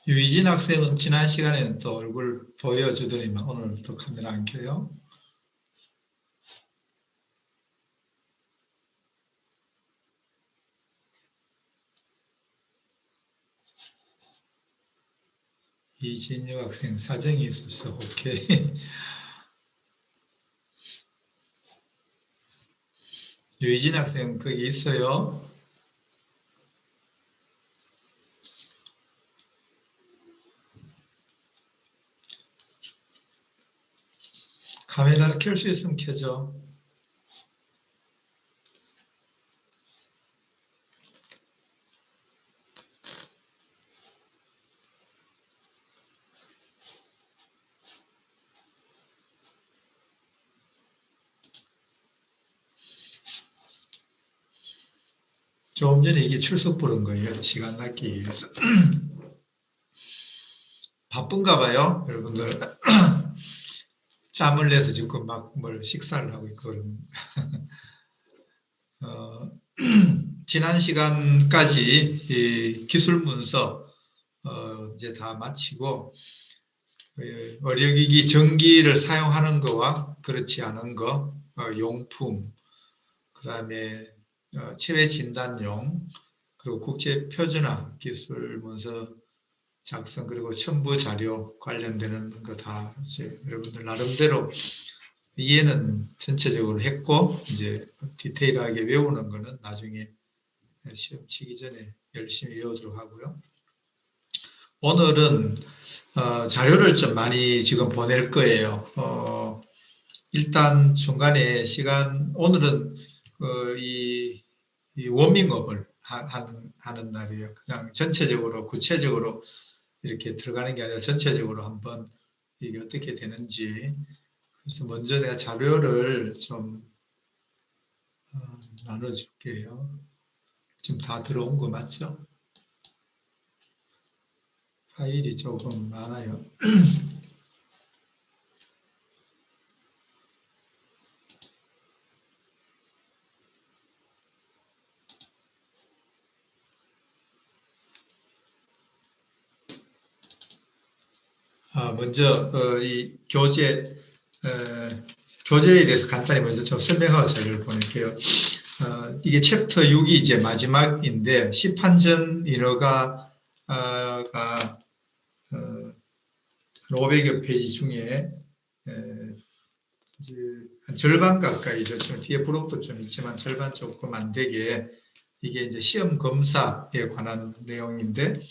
유희진 학생은 지난 시간에는 또 얼굴 보여주더니만 오늘 또 카메라 안 켜요. 이진혁 학생 사정이 있어서 오케이. 유희진 학생 거기 있어요? 카메라 켤 수 있으면 켜줘. 조금 전에 이게 출석 부른 거예요. 시간 낫기 위해서. 바쁜가 봐요, 여러분들. 짬을 내서 지금 막 뭘 식사를 하고 있거든요. 지난 시간까지 이 기술 문서 이제 다 마치고 의료기기 전기를 사용하는 거와 그렇지 않은 거, 용품, 그다음에 체외 진단용, 그리고 국제 표준화 기술 문서 작성, 그리고 첨부 자료 관련되는 거 다 이제 여러분들 나름대로 이해는 전체적으로 했고, 이제 디테일하게 외우는 거는 나중에 시험 치기 전에 열심히 외우도록 하고요. 오늘은 자료를 좀 많이 지금 보낼 거예요. 일단 중간에 시간, 오늘은 이 워밍업을 하는 날이에요. 그냥 전체적으로 구체적으로 이렇게 들어가는 게 아니라 전체적으로 한번 이게 어떻게 되는지. 그래서 먼저 내가 자료를 좀 나눠줄게요. 지금 다 들어온 거 맞죠? 파일이 조금 많아요. 먼저 이 교재에 대해서 간단히 먼저 좀 설명하고 자료를 보낼게요. 이게 챕터 6이 이제 마지막인데 시판전 인허가 500여 페이지 중에 이제 한 절반 가까이죠. 좀 뒤에 부록도 좀 있지만 절반 조금 안 되게 이게 이제 시험 검사에 관한 내용인데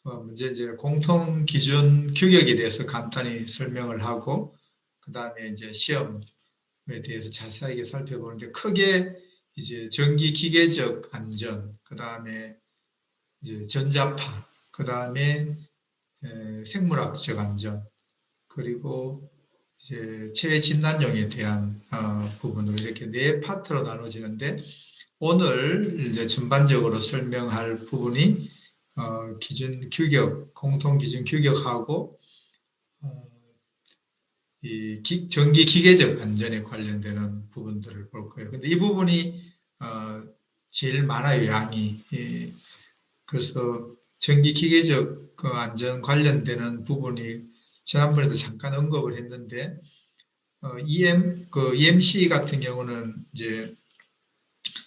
먼저 이제 공통 기준 규격에 대해서 간단히 설명을 하고 그 다음에 이제 시험에 대해서 자세하게 살펴보는데 크게 이제 전기 기계적 안전, 그 다음에 이제 전자파, 그 다음에 생물학적 안전, 그리고 이제 체외 진단용에 대한 부분으로 이렇게 네 파트로 나눠지는데 오늘 이제 전반적으로 설명할 부분이 기준 규격, 공통 기준 규격하고 이 전기 기계적 안전에 관련되는 부분들을 볼 거예요. 근데 이 부분이 제일 많아요, 양이. 그래서 전기 기계적 그 안전 관련되는 부분이 지난번에도 잠깐 언급을 했는데 EMC 같은 경우는 이제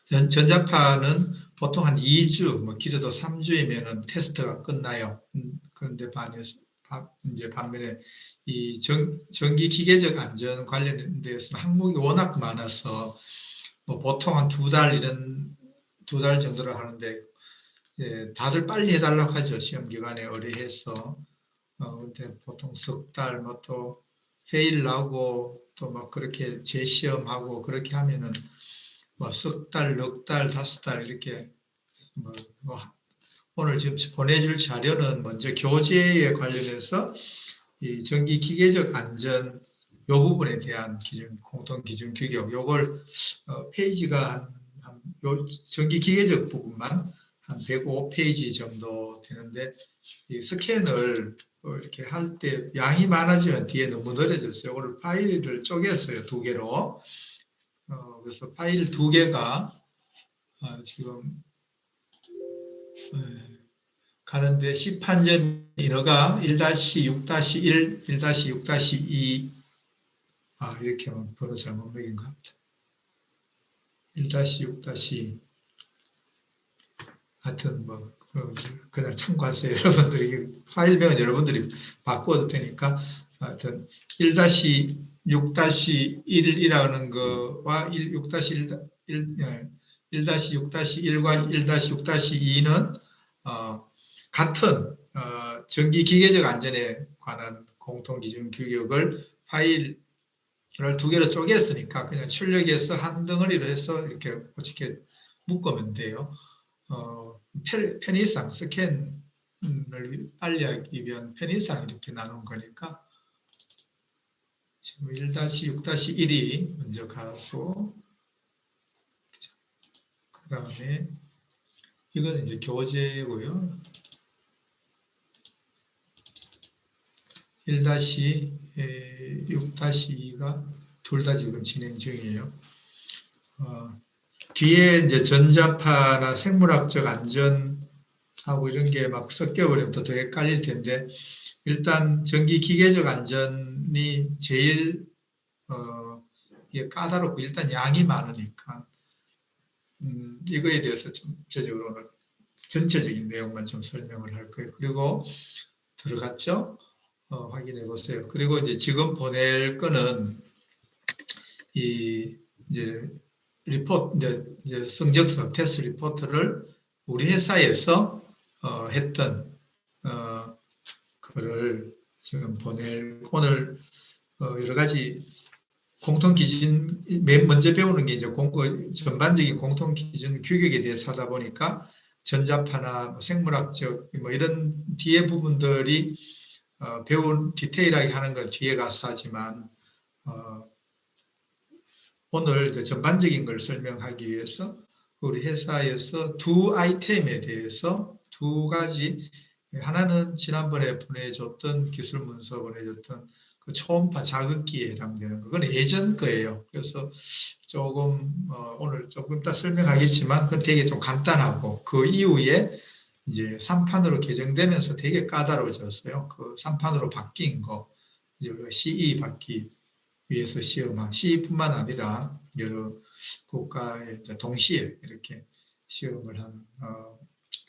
전자파는 보통 한 2주, 뭐 길어도 3주이면은 테스트가 끝나요. 그런데 반면에 이 전기 기계적 안전 관련돼서는 항목이 워낙 많아서 뭐 보통 한 2달 이런 2달 정도를 하는데 다들 빨리 해달라고 하죠. 시험 기간에 의뢰해서. 근데 보통 석 달, 뭐 또 페일 나고 또 막 그렇게 재시험하고 그렇게 하면은 뭐 석 달, 넉 달, 5달 이렇게 뭐 오늘 지금 보내줄 자료는 먼저 교재에 관련해서 이 전기 기계적 안전 요 부분에 대한 기준, 공통 기준 규격 요걸 페이지가 요 전기 기계적 부분만 한 105페이지 정도 되는데 이 스캔을 이렇게 할 때 양이 많아지면 뒤에 너무 느려졌어요. 오늘 파일을 쪼갰어요. 2개로. 그래서 파일 2개가 지금 가는데 시판전 인어가 1-6-1, 1-6-2 이렇게 하면 번호 잘못 매긴 것 같아요. 1-6-2 하여튼 뭐 그냥 참고하세요. 여러분들이 파일명은 여러분들이 바꿔도 되니까 하여튼 1-6-1이라는 거와 1-6-1과 1-6-2는 같은 전기기계적 안전에 관한 공통기준 규격을 파일을 두 개로 쪼갰으니까 그냥 출력해서 한 덩어리로 해서 이렇게 어떻게 묶으면 돼요. 편의상 스캔을 빨리 하기 위한 편의상 이렇게 나눈 거니까 지금 1-6-1이 먼저 가고 그 다음에 이건 이제 교재고요. 1-6-2가 둘 다 지금 진행 중이에요. 뒤에 이제 전자파나 생물학적 안전하고 이런 게 막 섞여버리면 더 헷갈릴 텐데 일단 전기 기계적 안전이 제일 이게 까다롭고 일단 양이 많으니까 이거에 대해서 전체적으로 전체적인 내용만 좀 설명을 할 거예요. 그리고 들어갔죠? 확인해 보세요. 그리고 이제 지금 보낼 거는 이제 리포트, 이제 성적서, 테스트 리포트를 우리 회사에서 했던 그거를 지금 오늘 여러 가지 공통 기준, 맨 먼저 배우는 게 이제 전반적인 공통 기준 규격에 대해서 하다 보니까 전자파나 생물학적 뭐 이런 뒤에 부분들이 배운 디테일하게 하는 걸 뒤에 가서 하지만 오늘 전반적인 걸 설명하기 위해서 우리 회사에서 두 아이템에 대해서 두 가지, 하나는 지난번에 보내줬던 기술 문서 보내줬던 그 초음파 자극기에 해당되는 거, 그건 예전 거예요. 그래서 조금 오늘 조금 이따 설명하겠지만 그건 되게 좀 간단하고 그 이후에 이제 3판으로 개정되면서 되게 까다로워졌어요. 그 3판으로 바뀐 거, 이제 우리가 CE 받기 위해서 시험한 CE뿐만 아니라 여러 국가에 동시에 이렇게 시험을 한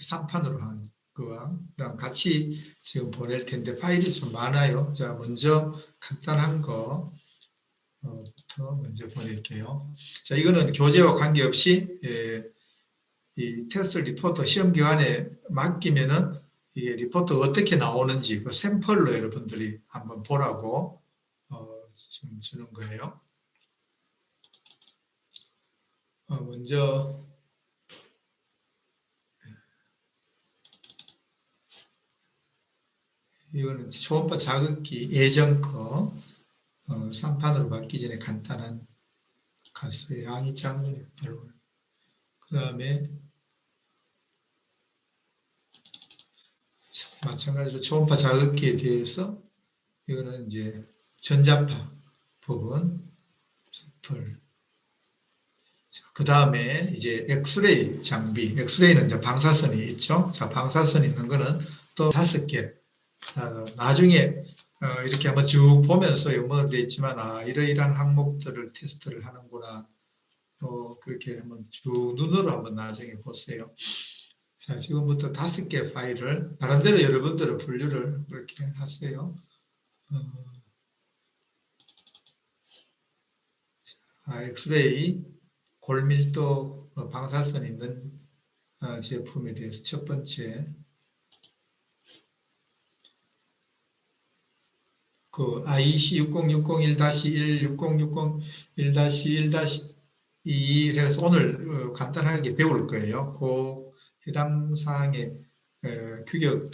3판으로 한 거와 같이 지금 보낼 텐데 파일이 좀 많아요. 자, 먼저 간단한 거부터 먼저 보낼게요. 자, 이거는 교재와 관계없이 이 테스트 리포트 시험 기간에 맡기면은 이게 리포트 어떻게 나오는지 그 샘플로 여러분들이 한번 보라고 지금 주는 거예요. 먼저 이거는 초음파 자극기 예전 거 3판으로 바뀌기 전에 간단한 가수의 양이 작으니까 별로. 그 다음에 마찬가지로 초음파 자극기에 대해서 이거는 이제 전자파 부분 샘플. 그 다음에 이제 엑스레이 장비, 엑스레이는 이제 방사선이 있죠. 자, 방사선 있는 거는 또 5개. 나중에 이렇게 한번 쭉 보면서 영문으로 되어 있지만 이러이러한 항목들을 테스트를 하는구나. 또 그렇게 한번 쭉 눈으로 한번 나중에 보세요. 자, 지금부터 5개 파일을 나름대로 여러분들은 분류를 그렇게 하세요. 엑스레이 골밀도 방사선 있는 제품에 대해서 첫 번째 그 IEC 60601-1, 6060-1-1-2 그래서 오늘 간단하게 배울 거예요. 그 해당 사항의 규격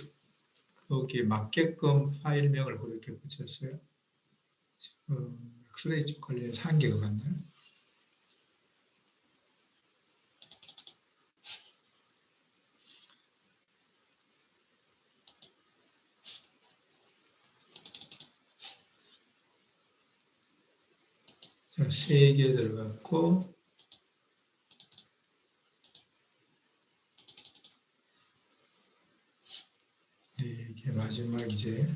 거기에 맞게끔 파일명을 그렇게 붙였어요. 엑스레이 쪽 관련해서 한계가 같나요? 자, 3개 들어갔고 4개 마지막 이제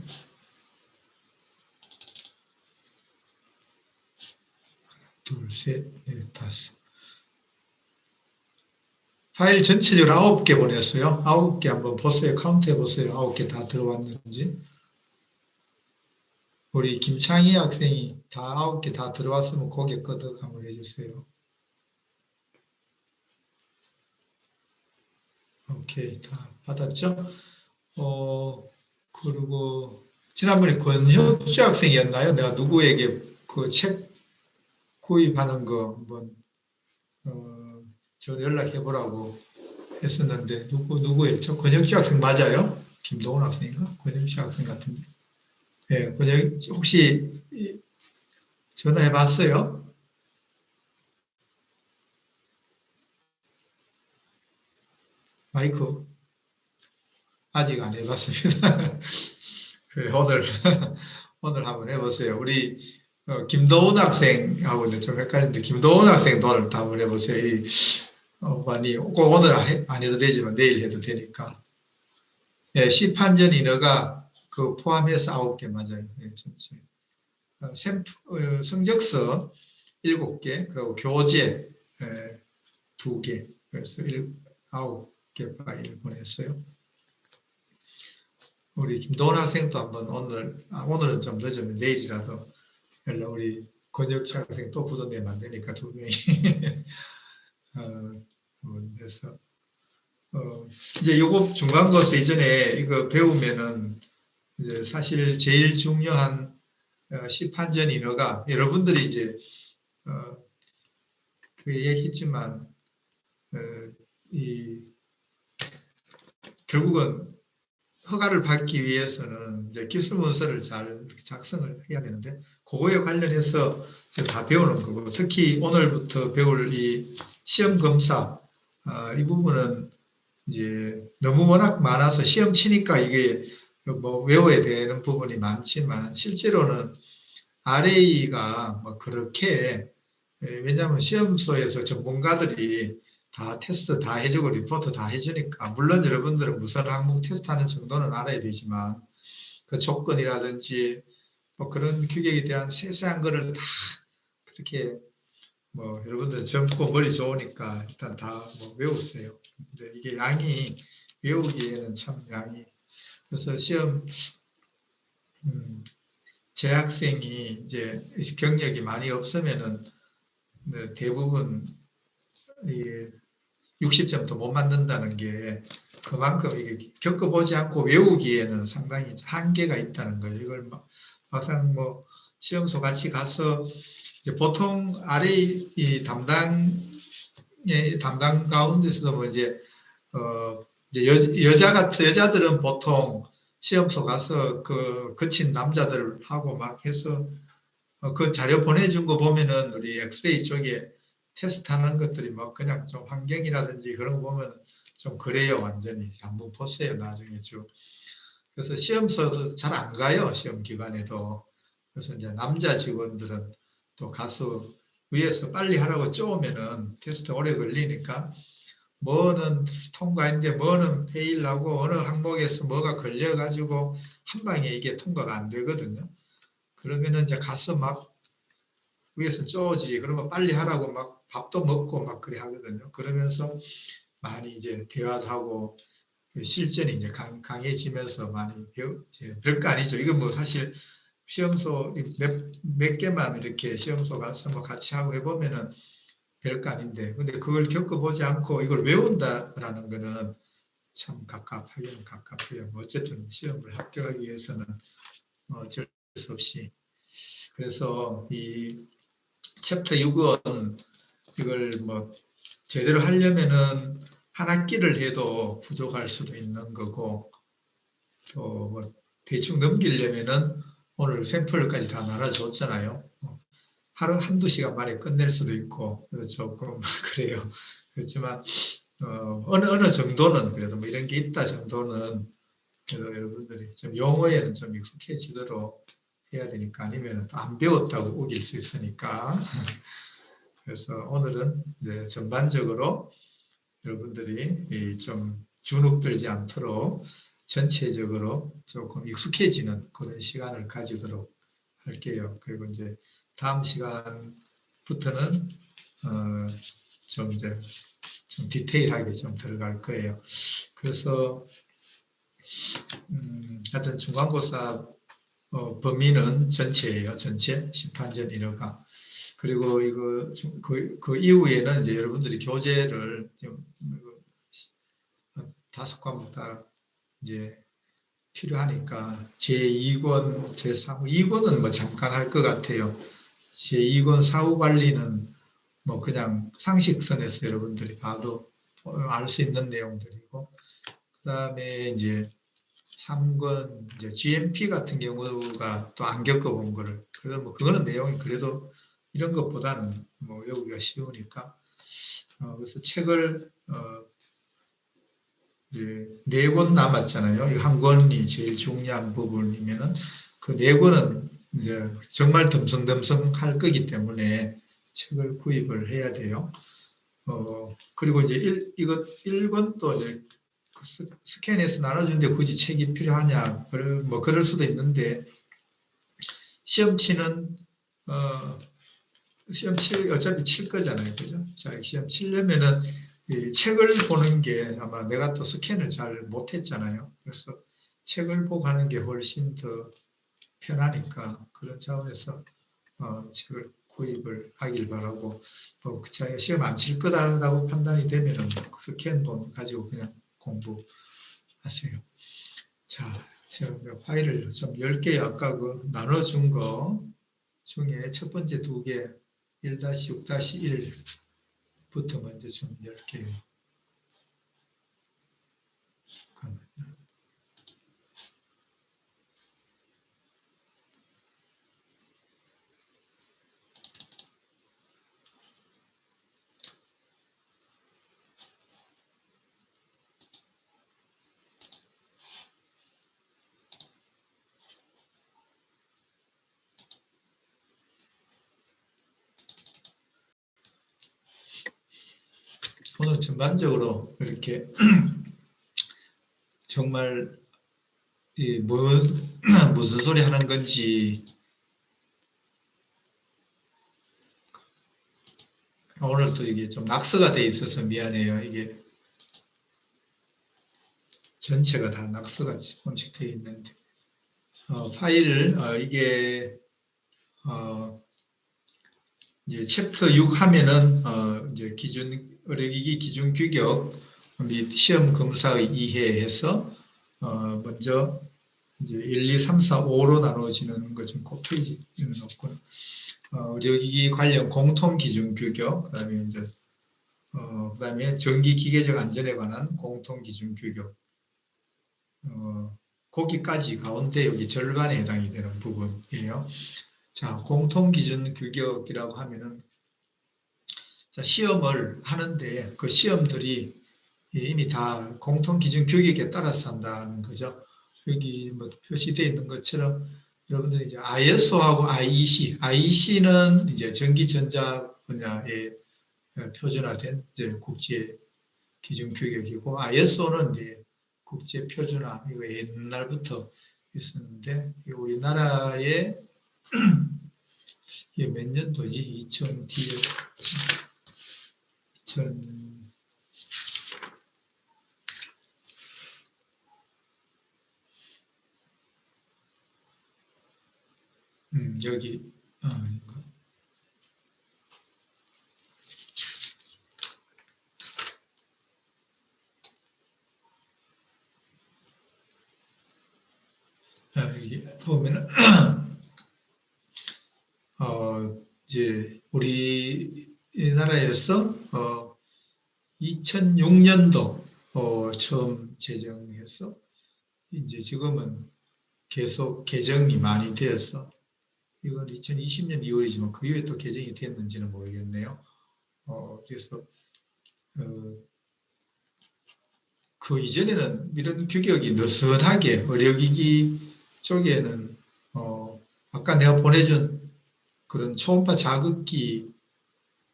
둘, 셋, 넷, 다섯. 파일 전체적으로 9개 보냈어요. 9개 한번 보세요. 카운트 해보세요. 9개 다 들어왔는지. 우리 김창희 학생이 다 9개 다 들어왔으면 고개 끄덕 한번 해주세요. 오케이, 다 받았죠? 그리고 지난번에 권혁주 학생이었나요? 내가 누구에게 그 책 구입하는 거 한번 저 연락해 보라고 했었는데 누구였죠? 권혁주 학생 맞아요? 김동훈 학생인가? 권혁주 학생 같은데. 네, 혹시 전화해 봤어요? 마이크 아직 안 해봤습니다. 그래, 오늘 한번 해보세요. 우리 김도훈 학생하고는 좀 헷갈리는데 김도훈 학생도 오늘 한번 해보세요. 많이 꼭 오늘 안 해도 되지만 내일 해도 되니까. 예, 시판전 인허가 그 포함해서 9개 맞아요. 예, 전체. 성적서 7개, 그리고 교재 2개, 그래서 9개 파일 보냈어요. 우리 김도훈 학생도 한번 오늘은 좀 늦으면 내일이라도 연락 우리 권혁 학생 또 부도내면 안 되니까 2명이 그래서 이제 요거 중간고사 이전에 이거 배우면은 이제 사실 제일 중요한 시판전 인허가 여러분들이 이제 그 얘기했지만 이 결국은 허가를 받기 위해서는 이제 기술 문서를 잘 작성을 해야 되는데 그거에 관련해서 다 배우는 거고 특히 오늘부터 배울 이 시험 검사 이 부분은 이제 너무 워낙 많아서 시험 치니까 이게 뭐 외워야 되는 부분이 많지만 실제로는 RA가 뭐 그렇게 왜냐하면 시험소에서 전문가들이 다 테스트 다 해주고 리포트 다 해주니까 물론 여러분들은 무슨 항목 테스트하는 정도는 알아야 되지만 그 조건이라든지 뭐 그런 규격에 대한 세세한 거를 다 그렇게 뭐 여러분들 젊고 머리 좋으니까 일단 다 뭐 외우세요. 근데 이게 양이 외우기에는 참 양이 그래서 시험 재학생이 이제 경력이 많이 없으면은 대부분 60점도 못 만든다는 게 그만큼 이게 겪어보지 않고 외우기에는 상당히 한계가 있다는 거예요. 이걸 막상 뭐 시험소 같이 가서 이제 보통 RA 담당 가운데서도 뭐 이제 여자들은 보통 시험소 가서 그 거친 남자들하고 막 해서 그 자료 보내준 거 보면은 우리 엑스레이 쪽에 테스트하는 것들이 뭐 그냥 좀 환경이라든지 그런 거 보면 좀 그래요. 완전히 한번 보세요. 나중에 쭉. 그래서 시험서도 잘 안 가요. 시험 기간에도. 그래서 이제 남자 직원들은 또 가서 위에서 빨리 하라고 쪼으면은 테스트 오래 걸리니까 뭐는 통과했는데 뭐는 페일 나고 어느 항목에서 뭐가 걸려가지고 한 방에 이게 통과가 안 되거든요. 그러면은 이제 가서 막 위에서 쪼지 그러면 빨리 하라고 막 밥도 먹고 막 그래 하거든요. 그러면서 많이 이제 대화도 하고 실전이 이제 강해지면서 많이 별거 아니죠. 이건 뭐 사실 시험소 몇 개만 이렇게 시험소 가서 뭐 같이 하고 해보면은 별거 아닌데 근데 그걸 겪어보지 않고 이걸 외운다라는 거는 참 갑갑해요. 뭐 어쨌든 시험을 합격하기 위해서는 어쩔 수 없이 그래서 이 챕터 6은 이걸 뭐 제대로 하려면은 한 학기를 해도 부족할 수도 있는 거고 또 뭐 대충 넘기려면은 오늘 샘플까지 다 나눠줬잖아요. 하루 한두 시간 만에 끝낼 수도 있고 그래서 조금 그래요. 그렇지만 어느 정도는 그래도 뭐 이런 게 있다 정도는 그래도 여러분들이 좀 용어에는 좀 익숙해지도록 해야 되니까 아니면 또 안 배웠다고 우길 수 있으니까 그래서 오늘은 이제 전반적으로 여러분들이 좀 주눅 들지 않도록 전체적으로 조금 익숙해지는 그런 시간을 가지도록 할게요. 그리고 이제 다음 시간부터는 좀 이제 좀 디테일하게 좀 들어갈 거예요. 그래서 하여튼 중간고사 범위는 전체예요. 전체 심판전 1호가. 그리고 이거 그 이후에는 이제 여러분들이 교재를 좀 5과목 다 이제 필요하니까 제2권, 제3권, 2권은 뭐 잠깐 할 것 같아요. 제2권 사후 관리는 뭐 그냥 상식선에서 여러분들이 봐도 알 수 있는 내용들이고, 그다음에 이제 3권 이제 GMP 같은 경우가 또 안 겪어본 거를, 그래도 뭐 그거는 내용이 그래도 이런 것보다는 뭐 외우기가 쉬우니까 그래서 책을 이제 4권 남았잖아요. 한 권이 제일 중요한 부분이면은 그 4권은 이제 정말 덤성덤성 할 거기 때문에 책을 구입을 해야 돼요. 그리고 이제 이거 1권도 이제 스캔해서 나눠주는데 굳이 책이 필요하냐, 뭐 그럴 수도 있는데, 시험 치는 시험 어차피 칠 거잖아요, 그죠? 자, 시험 치려면은 이 책을 보는 게, 아마 내가 또 스캔을 잘 못했잖아요. 그래서 책을 보고 하는 게 훨씬 더 편하니까 그런 차원에서 책을 구입을 하길 바라고, 시험 안 칠 거다라고 판단이 되면은 스캔 본 가지고 그냥 공부하세요. 자, 제가 파일을 좀 10개 아까 그 나눠준 거 중에 첫 번째 2개 1-6-1부터 먼저 좀 10개요. 오늘 전반적으로 이렇게 정말 무슨 소리 하는 건지, 오늘 또 이게 좀 낙서가 돼 있어서 미안해요. 이게 전체가 다 낙서가 조금씩 돼 있는데, 파일을 이게 이제 챕터 6 하면은 이제 의료기기 기준 규격 및 시험 검사의 이해에서 먼저 이제 1, 2, 3, 4, 5로 나눠지는 거 좀 그 페이지는 없고, 의료기기 관련 공통 기준 규격, 그다음에 이제 그다음에 전기 기계적 안전에 관한 공통 기준 규격, 거기까지 가운데 여기 절반에 해당이 되는 부분이에요. 자, 공통 기준 규격이라고 하면은, 자, 시험을 하는데 그 시험들이 이미 다 공통 기준 규격에 따라서 한다는 거죠. 여기 뭐 표시되어 있는 것처럼 여러분들이 이제 ISO하고 IEC, IEC는 이제 전기전자 분야에 표준화된 이제 국제 기준 규격이고, ISO는 이제 국제 표준화, 이거 옛날부터 있었는데, 우리나라에 이게 몇 년도지? 2000 여기 여기 보면은 이제 우리나라에서 2006년도 처음 제정해서 이제 지금은 계속 개정이 많이 되어서, 이건 2020년 2월이지만 그 이후에 또 개정이 됐는지는 모르겠네요. 그래서 그 이전에는 이런 규격이 느슨하게 의료기기 쪽에는 아까 내가 보내준 그런 초음파 자극기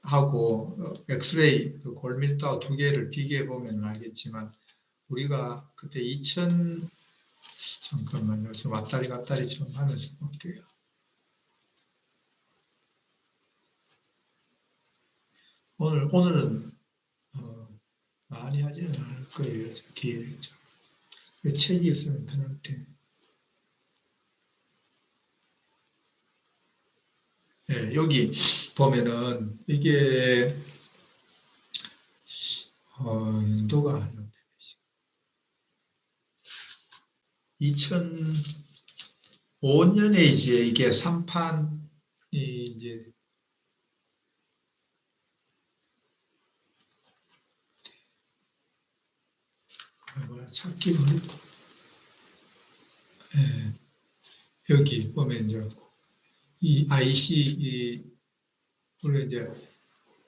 하고 엑스레이 골밀도 2개를 비교해 보면 알겠지만, 우리가 그때 2000 잠깐만요. 좀 왔다리 갔다리 좀 하면서 볼게요. 오늘은 많이 하지는 않을 거예요. 기회를. 책이 있으면 편할 텐데. 네, 여기 보면은 이게 연도가 2005년에 이제 이게 3판이 이제 찾기 어렵고, 예, 여기 보면 이제 이 IC 우리가 이제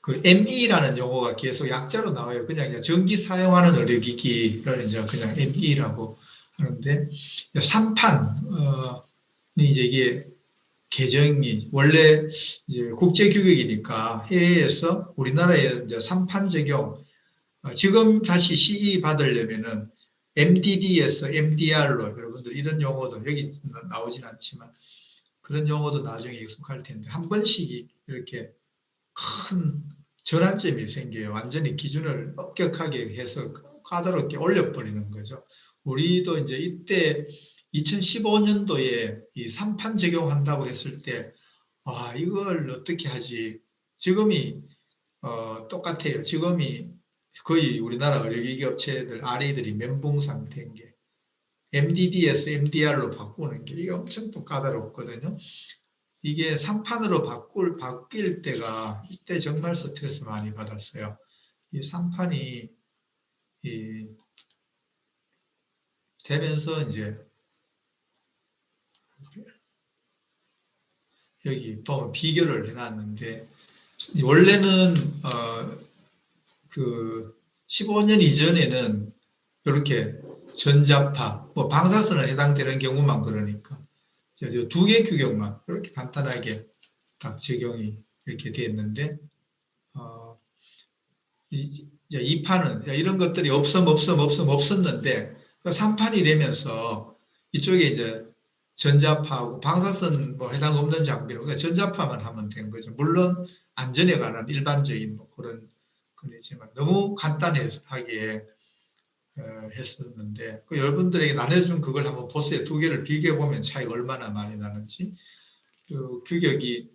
그 ME라는 용어가 계속 약자로 나와요. 그냥 이제 전기 사용하는 의료기기를 이제 그냥 ME라고 하는데 3판이 이제 이게 개정이 원래 이제 국제 규격이니까 해외에서 우리나라에 이제 3판 적용 지금 다시 CE 받으려면은 MDD에서 MDR로 여러분들 이런 용어도 여기 나오진 않지만 그런 용어도 나중에 익숙할 텐데 한 번씩 이렇게 큰 전환점이 생겨요. 완전히 기준을 엄격하게 해서 까다롭게 올려버리는 거죠. 우리도 이제 이때 2015년도에 이 3판 적용한다고 했을 때, 아, 이걸 어떻게 하지? 지금이 똑같아요. 지금이 거의 우리나라 의료기기 업체들 RA들이 멘붕 상태인 게 MDD에서 MDR로 바꾸는 게 이게 엄청 또 까다롭거든요. 이게 3판으로 바뀔 때가 이때 정말 스트레스 많이 받았어요. 이 3판이 되면서 이제 여기 보면 비교를 해놨는데 원래는 그 15년 이전에는 이렇게 전자파, 뭐 방사선에 해당되는 경우만 그러니까 두 개 규격만 이렇게 간단하게 딱 적용이 이렇게 됐는데 이제 2판은 이런 것들이 없었는데 3판이 되면서 이쪽에 이제 전자파하고 방사선 뭐 해당 없는 장비로 그러니까 전자파만 하면 된 거죠. 물론 안전에 관한 일반적인 뭐 그런 거지만 너무 간단하게 했었는데 여러분들에게 나눠준 그걸 한번 보세요. 두 개를 비교해 보면 차이가 얼마나 많이 나는지. 그 규격이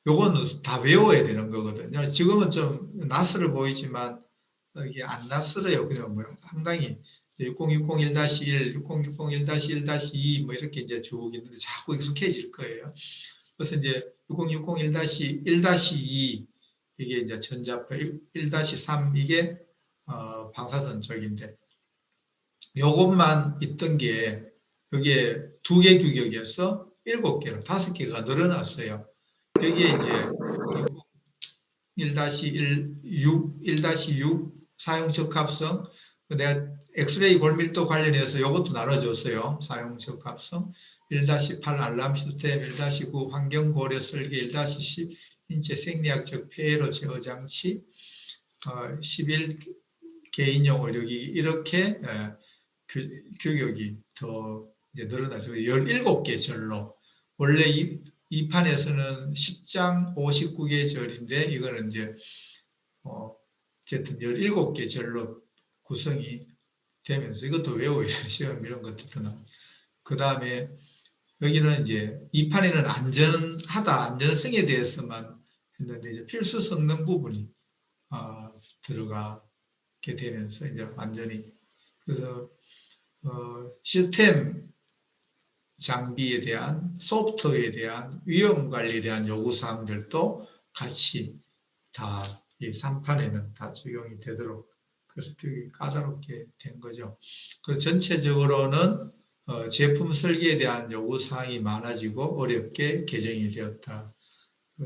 요거는 다 외워야 되는 거거든요. 지금은 좀 낯설어 보이지만 이게 안 낯설어요. 그냥 뭐 상당히 6060-1-1, 6060-1-1-2 뭐 이렇게 이제 쭉 있는데 자꾸 익숙해질 거예요. 그래서 이제 6060-1-1-2 이게 이제 전자파 1-3 이게 방사선 쪽인데 요것만 있던 게 여기에 2개 규격이어서 7개로 5개가 늘어났어요. 여기에 이제 1-6 사용 적합성 내가 엑스레이 골밀도 관련해서 이것도 나눠줬어요. 사용 적합성 1-8 알람 시스템 1-9 환경 고려 설계 1-10 인체 생리학적 폐해로 제어 장치 11 개인용 의료기 이렇게 규격이 더 이제 늘어나죠. 17개 절로 원래 이 판에서는 10장 59개 절인데 이거는 이제 어쨌든 17개 절로 구성이 되면서 이것도 외워야 되는 시험 이런 것들도 나옵니다. 그 다음에 여기는 이제 이 판에는 안전성에 대해서만 했는데 이제 필수 성능 부분이 들어가게 되면서 이제 완전히 그래서 시스템 장비에 대한 소프트웨어에 대한 위험 관리에 대한 요구 사항들도 같이 다 이 3판에는 다 적용이 되도록 그래서 그게 까다롭게 된 거죠. 그 전체적으로는 제품 설계에 대한 요구 사항이 많아지고 어렵게 개정이 되었다.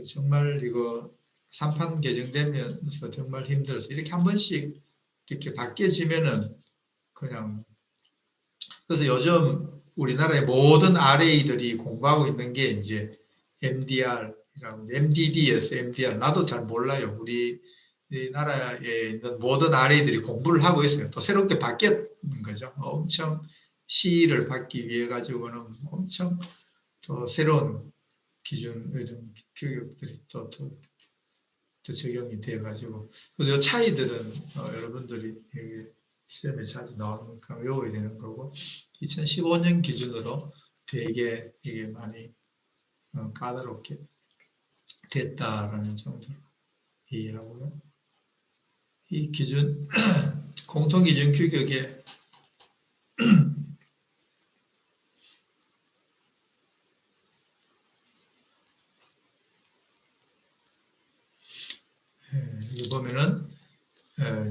정말 이거 3판 개정되면서 정말 힘들어서 이렇게 한 번씩 이렇게 바뀌어지면은 그냥 그래서 요즘 우리나라의 모든 RA들이 공부하고 있는 게 이제 MDR이라고 MDD에서 MDR 나도 잘 몰라요. 우리나라에 있는 모든 RA들이 공부를 하고 있어요. 또 새롭게 바뀌었는 거죠. 엄청 C를 받기 위해 가지고는 엄청 또 새로운 기준 이런 교육들이 또 적용이 돼 가지고 그 차이들은 여러분들이 시험에 자주 나오는 만큼 외워야 되는 거고 2015년 기준으로 되게 이게 많이 까다롭게 됐다라는 정도로 이해하고요. 이 기준 공통기준 규격에 여기 보면은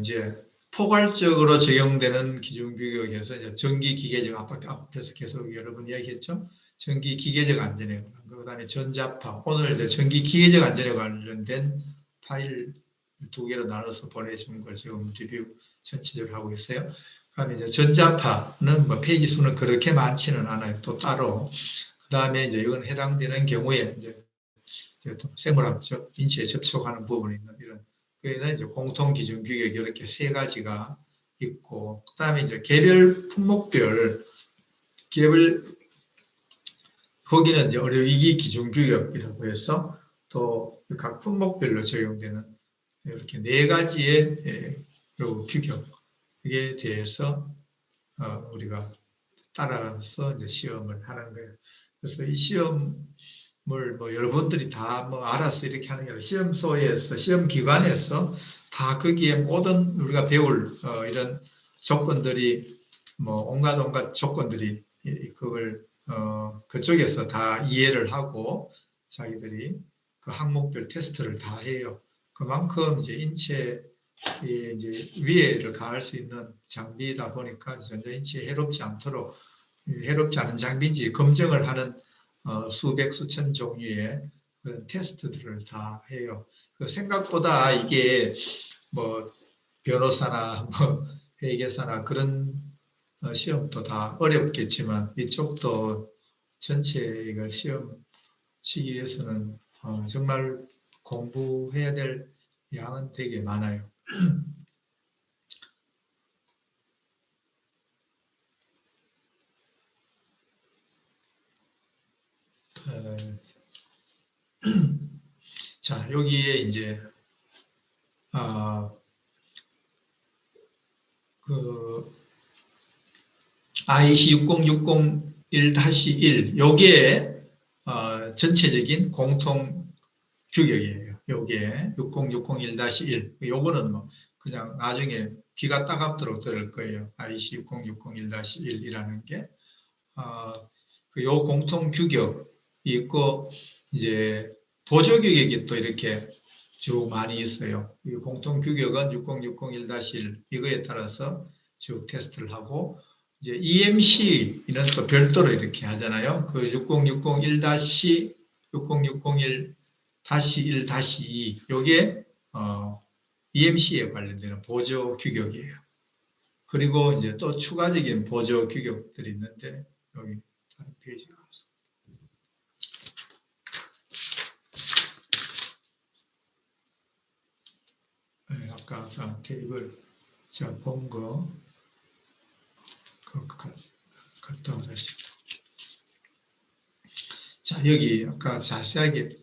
이제 포괄적으로 적용되는 기준 규격에서 이제 전기기계적 앞에서 계속 여러분 이야기했죠. 전기기계적 안전에 관한 거, 그다음에 전자파. 오늘 이제 전기기계적 안전에 관련된 파일 2개로 나눠서 보내준 걸 지금 리뷰 전체적으로 하고 있어요. 그다음에 이제 전자파는 뭐 페이지 수는 그렇게 많지는 않아요. 또 따로. 그다음에 이제 이건 해당되는 경우에 이제 생물학적 인체에 접촉하는 부분이 있는 이런 그에는 이제 공통 기준 규격이 이렇게 3가지가 있고 그다음에 이제 개별 품목별 거기는 이제 의료기기 기준 규격이라고 해서 또 각 품목별로 적용되는 이렇게 4가지의 규격에 대해서 우리가 따라서 이제 시험을 하는 거예요. 그래서 이 시험을 뭐 여러분들이 다 뭐 알아서 이렇게 하는 게 아니라 시험소에서 시험기관에서 다 거기에 모든 우리가 배울 이런 조건들이 뭐 온갖 조건들이 그걸 그쪽에서 다 이해를 하고 자기들이 그 항목별 테스트를 다 해요. 그만큼 이제 인체에 이제 위해를 가할 수 있는 장비이다 보니까 전자인체에 해롭지 않도록 해롭지 않은 장비인지 검증을 하는 수백 수천 종류의 그런 테스트들을 다 해요. 생각보다 이게 뭐 변호사나 뭐 회계사나 그런 시험도 다 어렵겠지만 이쪽도 전체 이걸 시험 치기 위해서는 정말 공부해야 될 양은 되게 많아요. 자, 여기에 이제 그 IC 60601-1 요게 전체적인 공통 규격이에요. 요게 60601-1 요거는 뭐 그냥 나중에 귀가 따갑도록 들을 거예요. IC 60601-1이라는 게 요 공통 규격이 있고 이제 보조 규격이 또 이렇게 쭉 많이 있어요. 이 공통 규격은 60601-1 이거에 따라서 쭉 테스트를 하고 이제 EMC는 또 별도로 이렇게 하잖아요. 그 6061-6061-1-2 요게 EMC에 관련되는 보조 규격이에요. 그리고 이제 또 추가적인 보조 규격들이 있는데 여기 다른 페이지 가서 네, 아까 테이블 제가 본 거 갔다 오셨습니다. 자, 여기 아까 자세하게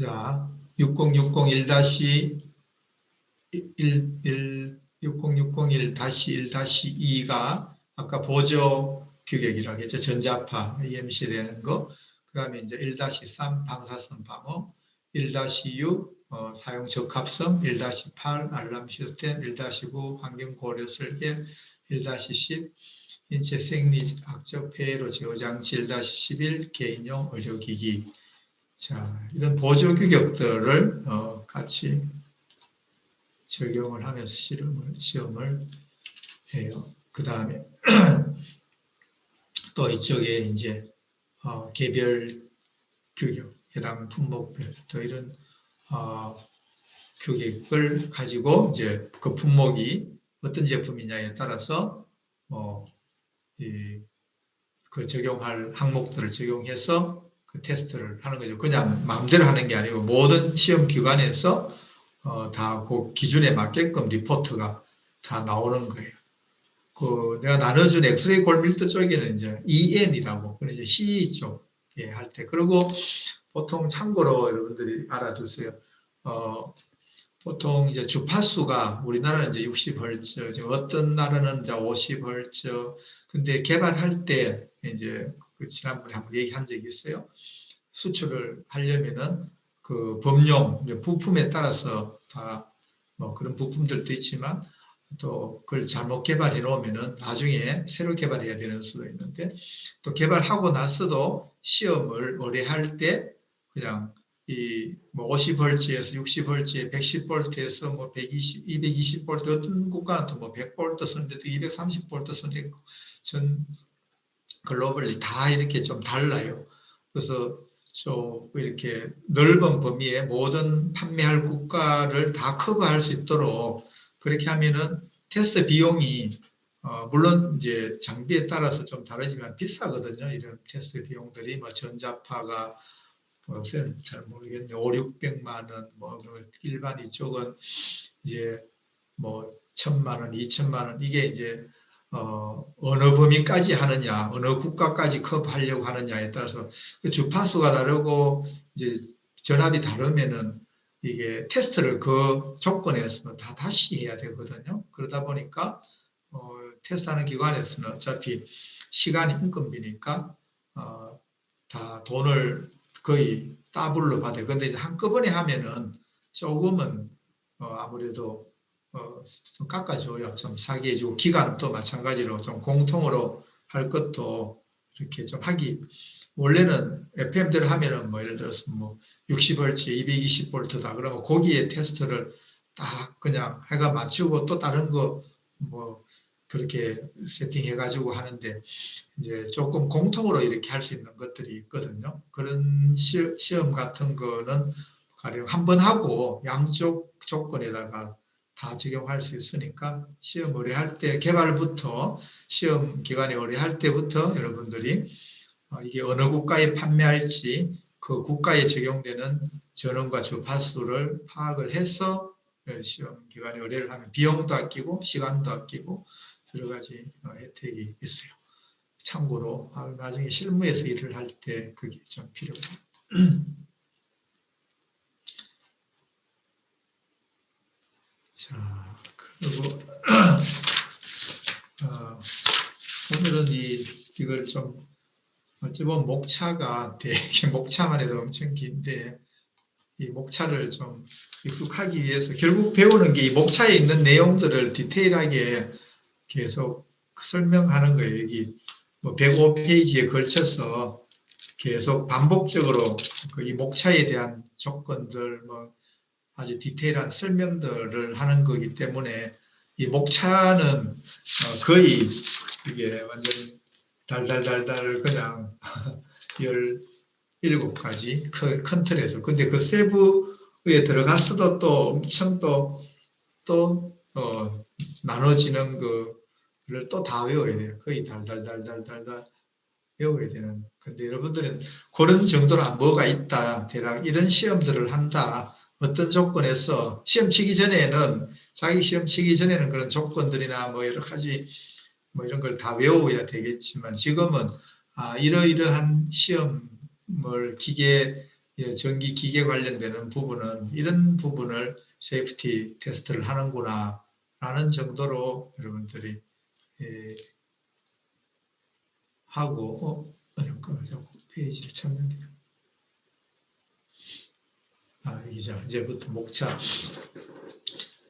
자 6061-1-2가 아까 보조 규격이라고 했죠. 전자파 EMC 되는 거. 그 다음에 이제 1-3 방사선 방어, 1-6 사용 적합성, 1-8 알람 시스템, 1-9 환경 고려 설계, 1-10 인체 생리학적 폐해로 제어 장치, 1-11 개인용 의료기기. 자, 이런 보조 규격들을 같이 적용을 하면서 시험을 해요. 그 다음에 또 이쪽에 이제 개별 규격, 해당 품목별 또 이런 규격을 가지고 이제 그 품목이 어떤 제품이냐에 따라서 그 적용할 항목들을 적용해서 그 테스트를 하는 거죠. 그냥 마음대로 하는 게 아니고 모든 시험 기관에서 다 그 기준에 맞게끔 리포트가 다 나오는 거예요. 내가 나눠준 엑스레이 골밀도 쪽에는 이제 EN이라고, 그래 이제 C 쪽에 할 때, 그리고 보통 참고로 여러분들이 알아두세요. 보통 이제 주파수가 우리나라는 이제 60Hz, 지금 어떤 나라는 이제 50Hz, 근데 개발할 때 이제 그 지난번에 한번 얘기한 적이 있어요. 수출을 하려면은 그 법용, 부품에 따라서 다 뭐 그런 부품들도 있지만 또 그걸 잘못 개발해 놓으면은 나중에 새로 개발해야 되는 수도 있는데, 또 개발하고 나서도 시험을 의뢰할 때 그냥 뭐 50Hz에서 60Hz에 110V에서 뭐 120, 220V, 어떤 국가는 또 뭐 100V 쓰는데 또 230V 쓰는데 전 글로벌리 다 이렇게 좀 달라요. 그래서 좀 이렇게 넓은 범위에 모든 판매할 국가를 다 커버할 수 있도록 그렇게 하면은 테스트 비용이 물론 이제 장비에 따라서 좀 다르지만 비싸거든요. 이런 테스트 비용들이 뭐 전자파가 뭐 요새는 잘 모르겠네. 5, 600만 원, 뭐 일반 이쪽은 이제 뭐 1,000만 원, 2천만 원, 이게 이제 어느 범위까지 하느냐, 어느 국가까지 커버하려고 하느냐에 따라서 그 주파수가 다르고 이제 전압이 다르면은 이게 테스트를 그 조건에서 다 다시 해야 되거든요. 그러다 보니까 테스트하는 기관에서는 어차피 시간이 인건비니까 다 돈을 거의 더블로 받아요. 근데 이제 한꺼번에 하면은 조금은 아무래도 좀 깎아줘요. 좀 사게 해주고, 기간도 마찬가지로 좀 공통으로 할 것도 이렇게 좀 하기. 원래는 FM대로 하면은 뭐 예를 들어서 뭐 60Hz, 220V다. 그러면 거기에 테스트를 딱 그냥 해가 맞추고 또 다른 거 뭐 그렇게 세팅해가지고 하는데, 이제 조금 공통으로 이렇게 할 수 있는 것들이 있거든요. 그런 시험 같은 거는 가령 한 번 하고 양쪽 조건에다가 다 적용할 수 있으니까 시험 의뢰할 때, 개발부터 시험 기관에 의뢰할 때부터 여러분들이 이게 어느 국가에 판매할지 그 국가에 적용되는 전원과 주파수를 파악을 해서 시험 기관에 의뢰를 하면 비용도 아끼고 시간도 아끼고 여러 가지 혜택이 있어요. 참고로 나중에 실무에서 일을 할 때 그게 좀 필요해요. 자, 그리고 오늘은 이걸 좀 어찌 보면 목차가 되게 목차만 해도 엄청 긴데, 이 목차를 좀 익숙하기 위해서 결국 배우는 게 이 목차에 있는 내용들을 디테일하게 계속 설명하는 거예요. 여기 뭐 105페이지에 걸쳐서 계속 반복적으로 이 목차에 대한 조건들, 뭐 아주 디테일한 설명들을 하는 거기 때문에 이 목차는 거의 이게 완전 달달달달 그냥 17가지 큰 틀에서, 근데 그 세부에 들어갔어도 또 엄청 또 나눠지는 거를 또 다 외워야 돼요. 거의 달달달달달달 외워야 되는. 근데 여러분들은 그런 정도로 뭐가 있다, 대략 이런 시험들을 한다, 어떤 조건에서 시험 치기 전에는, 자기 시험 치기 전에는 그런 조건들이나 뭐 여러 가지 뭐 이런 걸 다 외워야 되겠지만, 지금은 이러이러한 시험을 전기 기계 관련되는 부분은 이런 부분을 세이프티 테스트를 하는구나 라는 정도로 여러분들이 하고, 잠깐만, 페이지를 찾는데. 여기죠. 이제부터 목차.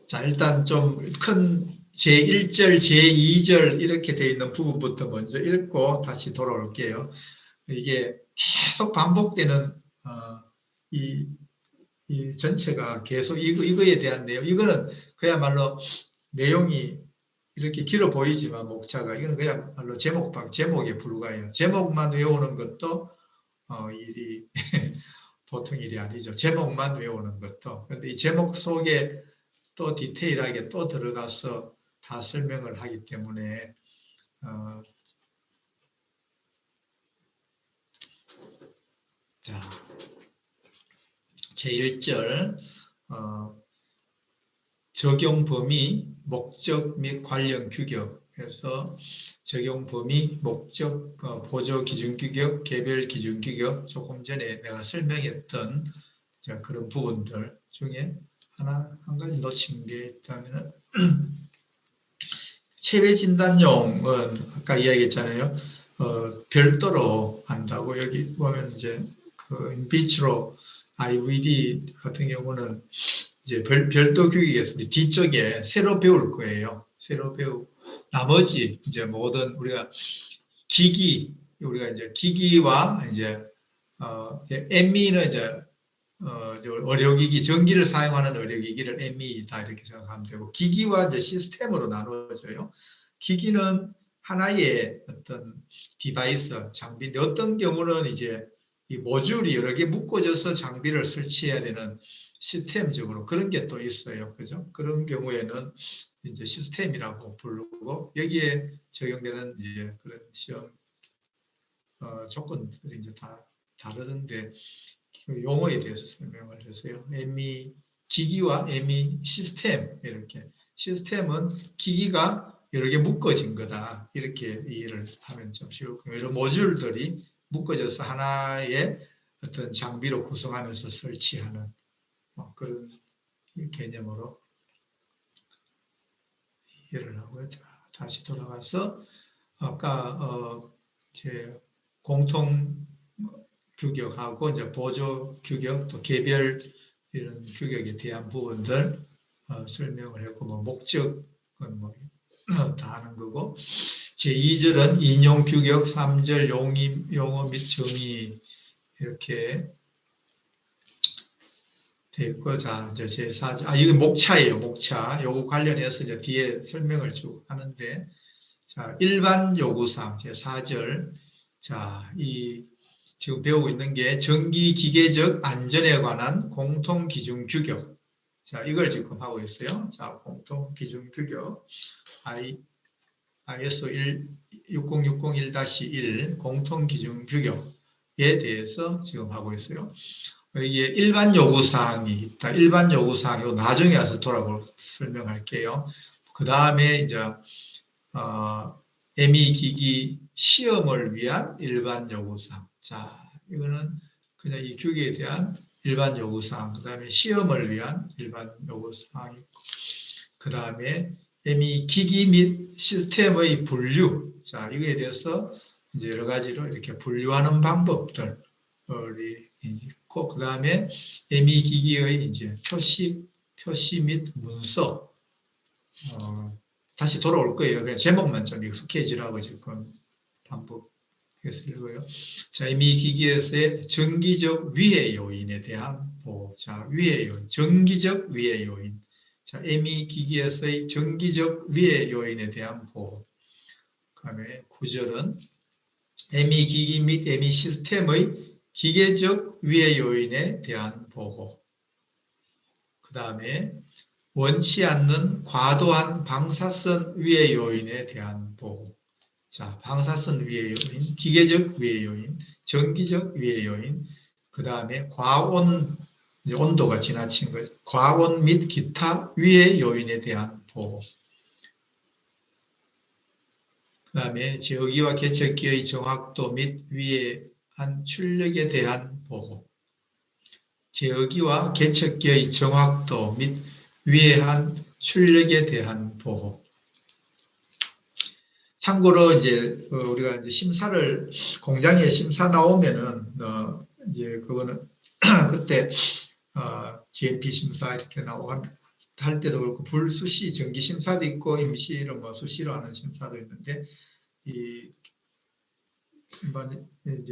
자, 일단 좀 큰 제1절, 제2절 이렇게 되어 있는 부분부터 먼저 읽고 다시 돌아올게요. 이게 계속 반복되는 이 전체가 계속 이거에 대한 내용, 이거는 그야말로 내용이 이렇게 길어 보이지만 목차가, 이거는 그야말로 제목에 불과해요. 제목만 외우는 것도 일이 보통 일이 아니죠. 제목만 외우는 것도. 근데 이 제목 속에 또 디테일하게 또 들어가서 다 설명을 하기 때문에 자, 제1절 적용 범위, 목적 및 관련 규격. 그래서 적용 범위, 목적, 보조 기준 규격, 개별 기준 규격, 조금 전에 내가 설명했던 그런 부분들 중에 한 가지 놓친 게 있다면 체외 진단용은 아까 이야기했잖아요. 별도로 한다고 여기 보면 이제 그 인비트로 IVD 같은 경우는 이제 별도 규격에서 우리 뒤쪽에 새로 배울 거예요. 새로 배우. 나머지 이제 모든 우리가 우리가 이제 기기와 이제 ME는 이제 의료기기, 전기를 사용하는 의료기기를 ME다 이렇게 생각하면 되고, 기기와 이제 시스템으로 나누어져요. 기기는 하나의 어떤 디바이스, 장비인데 어떤 경우는 이제 이 모듈이 여러 개 묶어져서 장비를 설치해야 되는 시스템적으로 그런 게 또 있어요. 그죠? 그런 경우에는 이제 시스템이라고 부르고, 여기에 적용되는 이제 그런 시험 조건들이 이제 다 다르던데, 그 용어에 대해서 설명을 해서요. ME 기기와 ME 시스템, 이렇게 시스템은 기기가 여러 개 묶어진 거다, 이렇게 이해를 하면 좀 쉬울 거예요. 이런 모듈들이 묶어져서 하나의 어떤 장비로 구성하면서 설치하는 그런 개념으로 이해를 하고요. 다시 돌아가서 아까 제 공통 규격하고 이제 보조 규격, 또 개별 이런 규격에 대한 부분들 설명을 했고, 뭐 목적은 뭐 다 하는 거고, 제2절은 인용 규격, 3절 용어 및 정의 이렇게 되고, 자 이제 제4절, 이건 목차예요. 목차. 요거 관련해서 이제 뒤에 설명을 쭉 하는데, 자 일반 요구사항 제4절, 이 지금 배우고 있는 게 전기 기계적 안전에 관한 공통 기준 규격. 이걸 지금 하고 있어요. 공통 기준 규격. ISO 60601-1 공통 기준 규격에 대해서 지금 하고 있어요. 여기에 일반 요구사항이 있다. 일반 요구사항이 나중에 와서 설명할게요. 그 다음에 이제 ME 기기 시험을 위한 일반 요구사항. 이거는 그냥 이 규격에 대한 일반 요구사항, 그 다음에 시험을 위한 일반 요구사항이 있고, 그 다음에 ME 기기 및 시스템의 분류. 이거에 대해서 이제 여러 가지로 이렇게 분류하는 방법들이 있고, 그 다음에 ME 기기의 이제 표시 및 문서. 다시 돌아올 거예요. 그냥 제목만 좀 익숙해지라고 지금 반복해서 읽어요. ME 기기에서의 정기적 위해 요인에 대한 보호. 위해 요인, 정기적 위해 요인. ME 기기에서의 정기적 위해 요인에 대한 보호. 그다음에 9절은 ME 기기 및 ME 시스템의 기계적 위해 요인에 대한 보호. 그 다음에 원치 않는 과도한 방사선 위해 요인에 대한 보호. 방사선 위해 요인, 기계적 위해 요인, 정기적 위해 요인, 그 다음에 과온, 온도가 지나친 것, 과온 및 기타 위해 요인에 대한 보호. 그 다음에 제어기와 개척기의 정확도 및 위해한 출력에 대한 보호. 제어기와 개척기의 정확도 및 위해한 출력에 대한 보호. 참고로 이제 우리가 이제 심사를, 공장에 심사 나오면은 이제 그거는 그때 GMP 심사 이렇게 나오고 할 때도 그렇고, 불수시 정기 심사도 있고 임시로 뭐 수시로 하는 심사도 있는데, 이제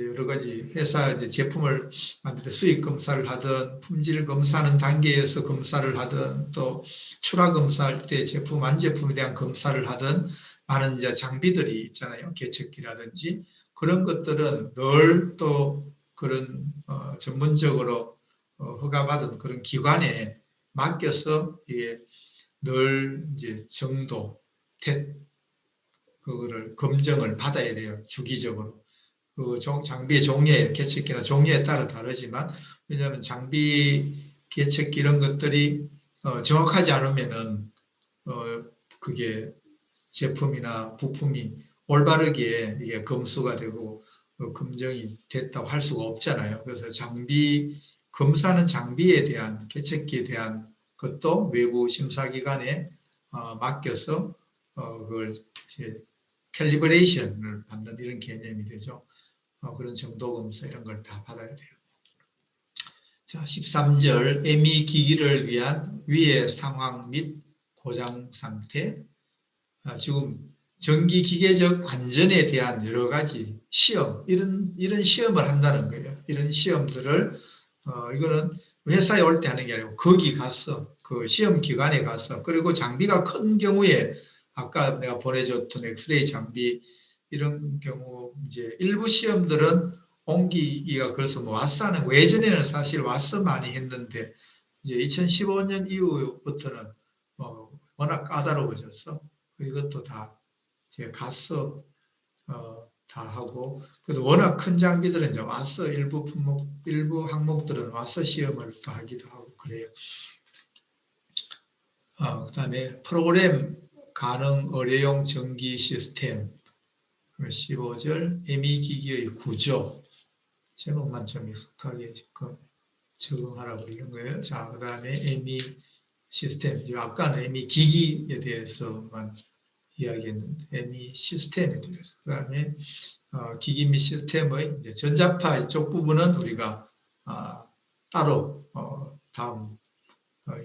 여러 가지 회사 이제 제품을 만들 때 수익 검사를 하든, 품질 검사하는 단계에서 검사를 하든, 또 출하 검사할 때 제품 완제품에 대한 검사를 하든, 많은 이제 장비들이 있잖아요. 개척기라든지 그런 것들은 늘 또 그런 전문적으로 허가받은 그런 기관에 맡겨서 늘 이제 정도, 그거를 검증을 받아야 돼요. 주기적으로. 그 장비의 종류에, 개척기나 종류에 따라 다르지만, 왜냐하면 장비, 개척기 이런 것들이 정확하지 않으면은 그게 제품이나 부품이 올바르게 이게 검수가 되고 검증이 됐다고 할 수가 없잖아요. 그래서 검사는 장비에 대한 개척기에 대한 것도 외부 심사기관에 맡겨서 그걸 이제 캘리브레이션을 받는 이런 개념이 되죠. 그런 정도 검사 이런 걸 다 받아야 돼요. 자, 13절 ME 기기를 위한 위해 상황 및 고장 상태. 지금 전기 기계적 안전에 대한 여러 가지 시험, 이런 시험을 한다는 거예요. 이런 시험들을 이거는 회사에 올 때 하는 게 아니고 거기 가서 그 시험 기관에 가서, 그리고 장비가 큰 경우에 아까 내가 보내줬던 엑스레이 장비 이런 경우 이제 일부 시험들은 옮기기가, 그래서 뭐 와스 하는 거, 예전에는 사실 와스 많이 했는데 이제 2015년 이후부터는 워낙 까다로워졌어. 이것도 다 이제 가서 다 하고, 그래도 워낙 큰 장비들은 이제 와서 일부 항목들은 와서 시험을 또 하기도 하고 그래요. 그다음에 프로그램 가능 의뢰용 전기 시스템 15절 ME 기기의 구조, 제목만 좀 익숙하게 적응하라고 이런 거예요. 자, 그다음에 ME 시스템, 아까는 ME 기기에 대해서만 이야기했는데 ME 시스템에 대해서, 그 다음에 기기 및 시스템의 이제 전자파 이쪽 부분은 우리가 따로 다음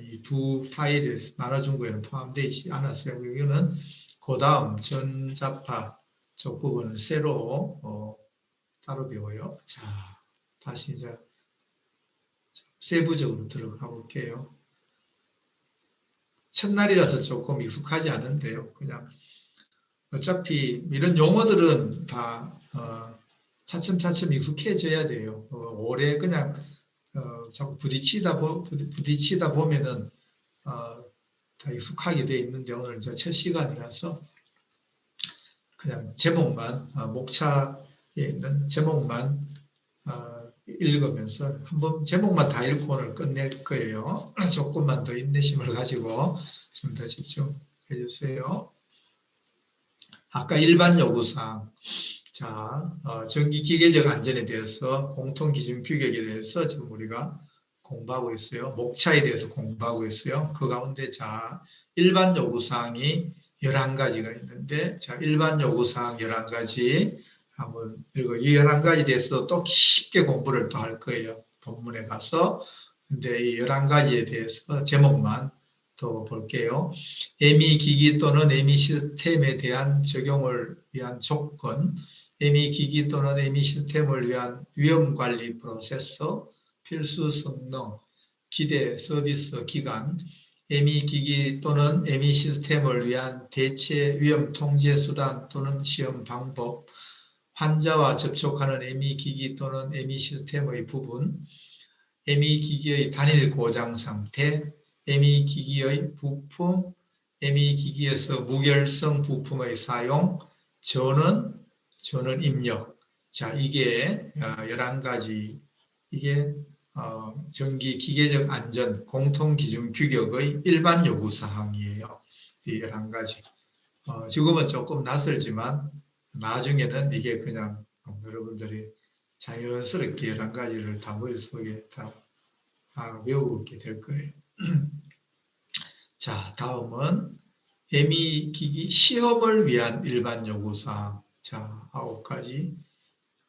이 두 파일에 나눠준 거에는 포함되지 않았어요. 이거는 그 다음 전자파 쪽 부분은 새로 따로 배워요. 자, 다시 이제 세부적으로 들어가 볼게요. 첫날이라서 조금 익숙하지 않은데요. 그냥 어차피 이런 용어들은 다 차츰차츰 익숙해져야 돼요. 오래 그냥 자꾸 부딪히다 보면은 다 익숙하게 돼 있는데, 오늘 이제 첫 시간이라서 그냥 제목만 목차에 있는 제목만 읽으면서 한번 제목만 다 읽고 오늘 끝낼 거예요. 조금만 더 인내심을 가지고 좀 더 집중해 주세요. 아까 일반 요구사항, 자, 전기 기계적 안전에 대해서 공통 기준 규격에 대해서 지금 우리가 공부하고 있어요. 목차에 대해서 공부하고 있어요. 그 가운데 자, 일반 요구사항이 11가지가 있는데, 자, 일반 요구사항 11가지 한번 읽어. 이 11가지에 대해서 또 깊게 공부를 또 할 거예요. 본문에 가서. 근데 이 11가지에 대해서 제목만 또 볼게요. ME 기기 또는 ME 시스템에 대한 적용을 위한 조건, ME 기기 또는 ME 시스템을 위한 위험관리 프로세서, 필수 성능, 기대 서비스 기간, ME 기기 또는 ME 시스템을 위한 대체 위험 통제 수단 또는 시험 방법, 환자와 접촉하는 ME 기기 또는 ME 시스템의 부분, ME 기기의 단일 고장 상태, ME 기기의 부품, ME 기기에서 무결성 부품의 사용, 전원 입력. 자, 이게 11가지, 이게 전기 기계적 안전 공통기준 규격의 일반 요구사항이에요. 이 11가지. 지금은 조금 낯설지만 나중에는 이게 그냥 여러분들이 자연스럽게 11가지를 다 머릿속에 다 외우게 될 거예요. 자, 다음은 ME 기기 시험을 위한 일반 요구사항. 자, 9가지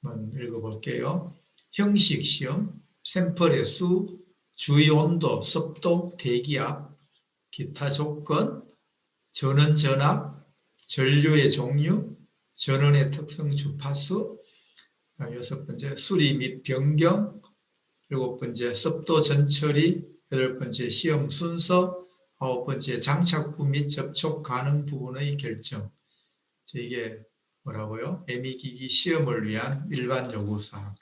한번 읽어볼게요. 형식 시험, 샘플의 수, 주의 온도, 습도, 대기압, 기타 조건, 전원 전압, 전류의 종류, 전원의 특성 주파수, 6번째 수리 및 변경, 7번째 습도 전처리, 8번째 시험 순서, 9번째 장착부 및 접촉 가능 부분의 결정. 이게 뭐라고요? ME 기기 시험을 위한 일반 요구사항.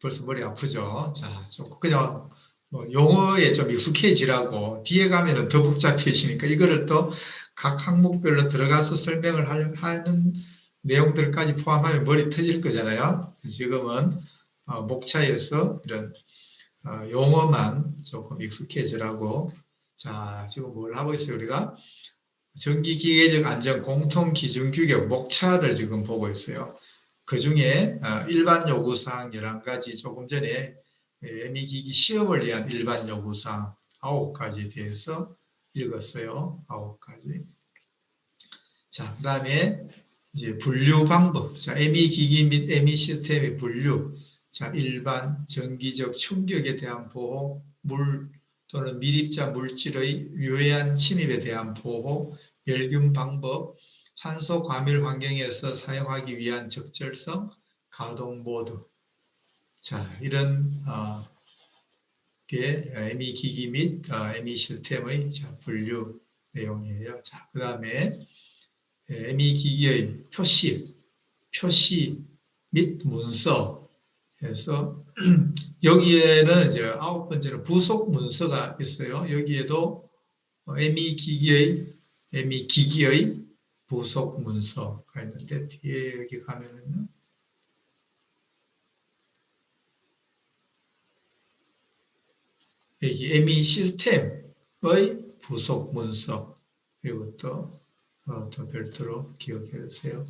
벌써 머리 아프죠? 자, 조금 그냥 용어에 좀 익숙해지라고, 뒤에 가면은 더 복잡해지니까 이거를 또 각 항목별로 들어가서 설명을 하는 내용들까지 포함하면 머리 터질 거잖아요. 지금은 목차에서 이런 용어만 조금 익숙해지라고. 자, 지금 뭘 하고 있어요, 우리가? 전기기계적 안전 공통기준규격 목차를 지금 보고 있어요. 그 중에 일반 요구사항 11가지, 조금 전에 ME기기 시험을 위한 일반 요구사항 9가지에 대해서 읽었어요. 9가지. 자, 그 다음에 이제 분류 방법. 자, ME기기 및 ME시스템의 분류. 자, 일반 전기적 충격에 대한 보호, 물 또는 밀입자 물질의 유해한 침입에 대한 보호, 멸균 방법, 산소 과밀 환경에서 사용하기 위한 적절성, 가동 모드. 자, 이런 게 ME 기기 및 ME 시스템의 분류 내용이에요. 자, 그 다음에 ME 기기의 표시 및 문서 해서 여기에는 이제 9번째로 부속 문서가 있어요. 여기에도 ME 기기의 부속 문서가 있는데 뒤에 여기 가면은 여기 ME 시스템의 부속 문서 이것도 더 별도로 기억해 주세요.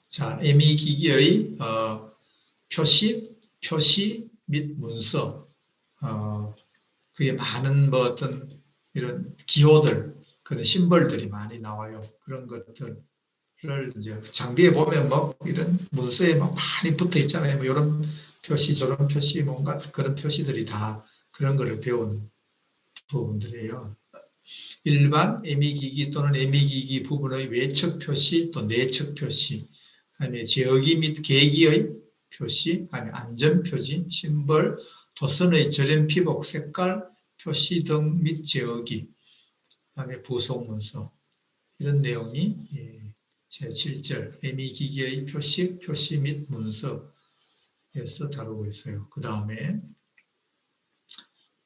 자, ME 기기의 표시 및 문서, 그게 많은 뭐 어떤 이런 기호들, 그런 심벌들이 많이 나와요. 그런 것들을 이제 장비에 보면 뭐 이런 문서에 막 많이 붙어 있잖아요. 뭐 이런 표시, 저런 표시, 뭔가 그런 표시들이 다 그런 거를 배우는 부분들이에요. 일반 ME 기기 또는 ME 기기 부분의 외척 표시 또 내척 표시, 아니면 제어기 및 계기의 표시, 아니면 안전 표지, 심벌, 도선의 절연 피복 색깔 표시 등 및 제어기, 그다음에 부속 문서, 이런 내용이 제7절 ME 기기의 표시 및 문서에서 다루고 있어요. 그 다음에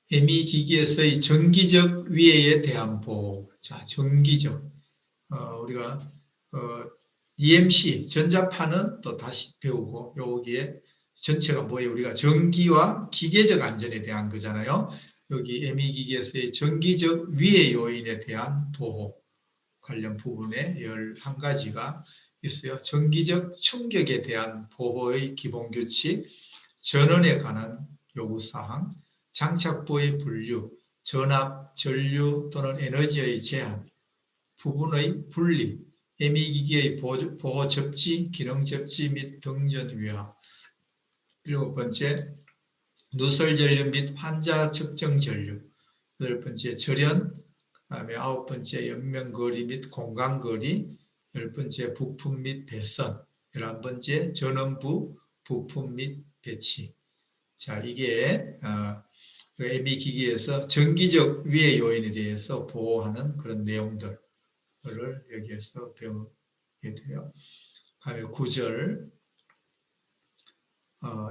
ME 기기에서의 정기적 위해에 대한 보호. 자, 정기적. 우리가 EMC 전자파는 또 다시 배우고, 여기에 전체가 뭐예요? 우리가 전기와 기계적 안전에 대한 거잖아요. 여기 ME 기기에서의 정기적 위해 요인에 대한 보호 관련 부분에 11가지가 있어요. 전기적 충격에 대한 보호의 기본 규칙, 전원에 관한 요구사항, 장착부의 분류, 전압, 전류 또는 에너지의 제한, 부분의 분리, ME 기기의 보호 접지, 기능 접지 및 등전 위하. 7번째, 누설 전류 및 환자 측정 전류. 8번째, 절연. 그다음에 9번째, 연면거리 및 공간거리. 10번째, 부품 및 배선. 11번째, 전원부 부품 및 배치. 자, 이게 ME 기기에서 정기적 위해 요인에 대해서 보호하는 그런 내용들을 여기에서 배우게 돼요. 다음에 9절,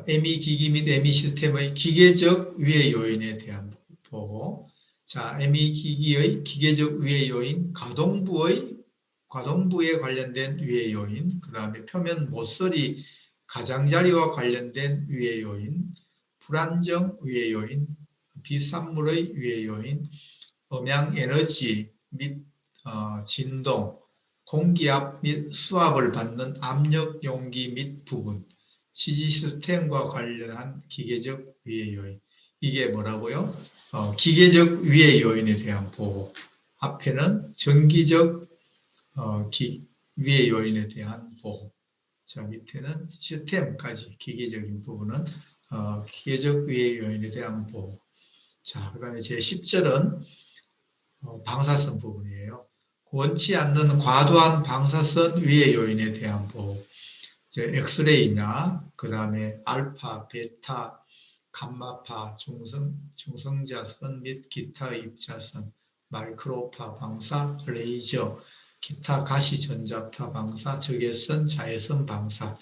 ME 기기 및 ME 시스템의 기계적 위해 요인에 대한 보호. 자, ME 기기의 기계적 위해 요인, 가동부에 관련된 위해 요인, 그 다음에 표면 모서리 가장자리와 관련된 위해 요인, 불안정 위해 요인, 비산물의 위해 요인, 음향 에너지 및 진동, 공기압 및 수압을 받는 압력 용기 및 부분, 지지 시스템과 관련한 기계적 위해 요인. 이게 뭐라고요? 기계적 위해 요인에 대한 보호. 앞에는 전기적 위해 요인에 대한 보호. 자, 밑에는 시스템까지 기계적인 부분은 기계적 위해 요인에 대한 보호. 자, 그 다음에 제10절은 방사선 부분이에요. 원치 않는 과도한 방사선 위해 요인에 대한 보호. 엑스레이나 그 다음에 알파, 베타, 감마파, 중성자선 및 기타의 입자선, 마이크로파 방사, 레이저, 기타 가시전자파 방사, 적외선, 자외선 방사,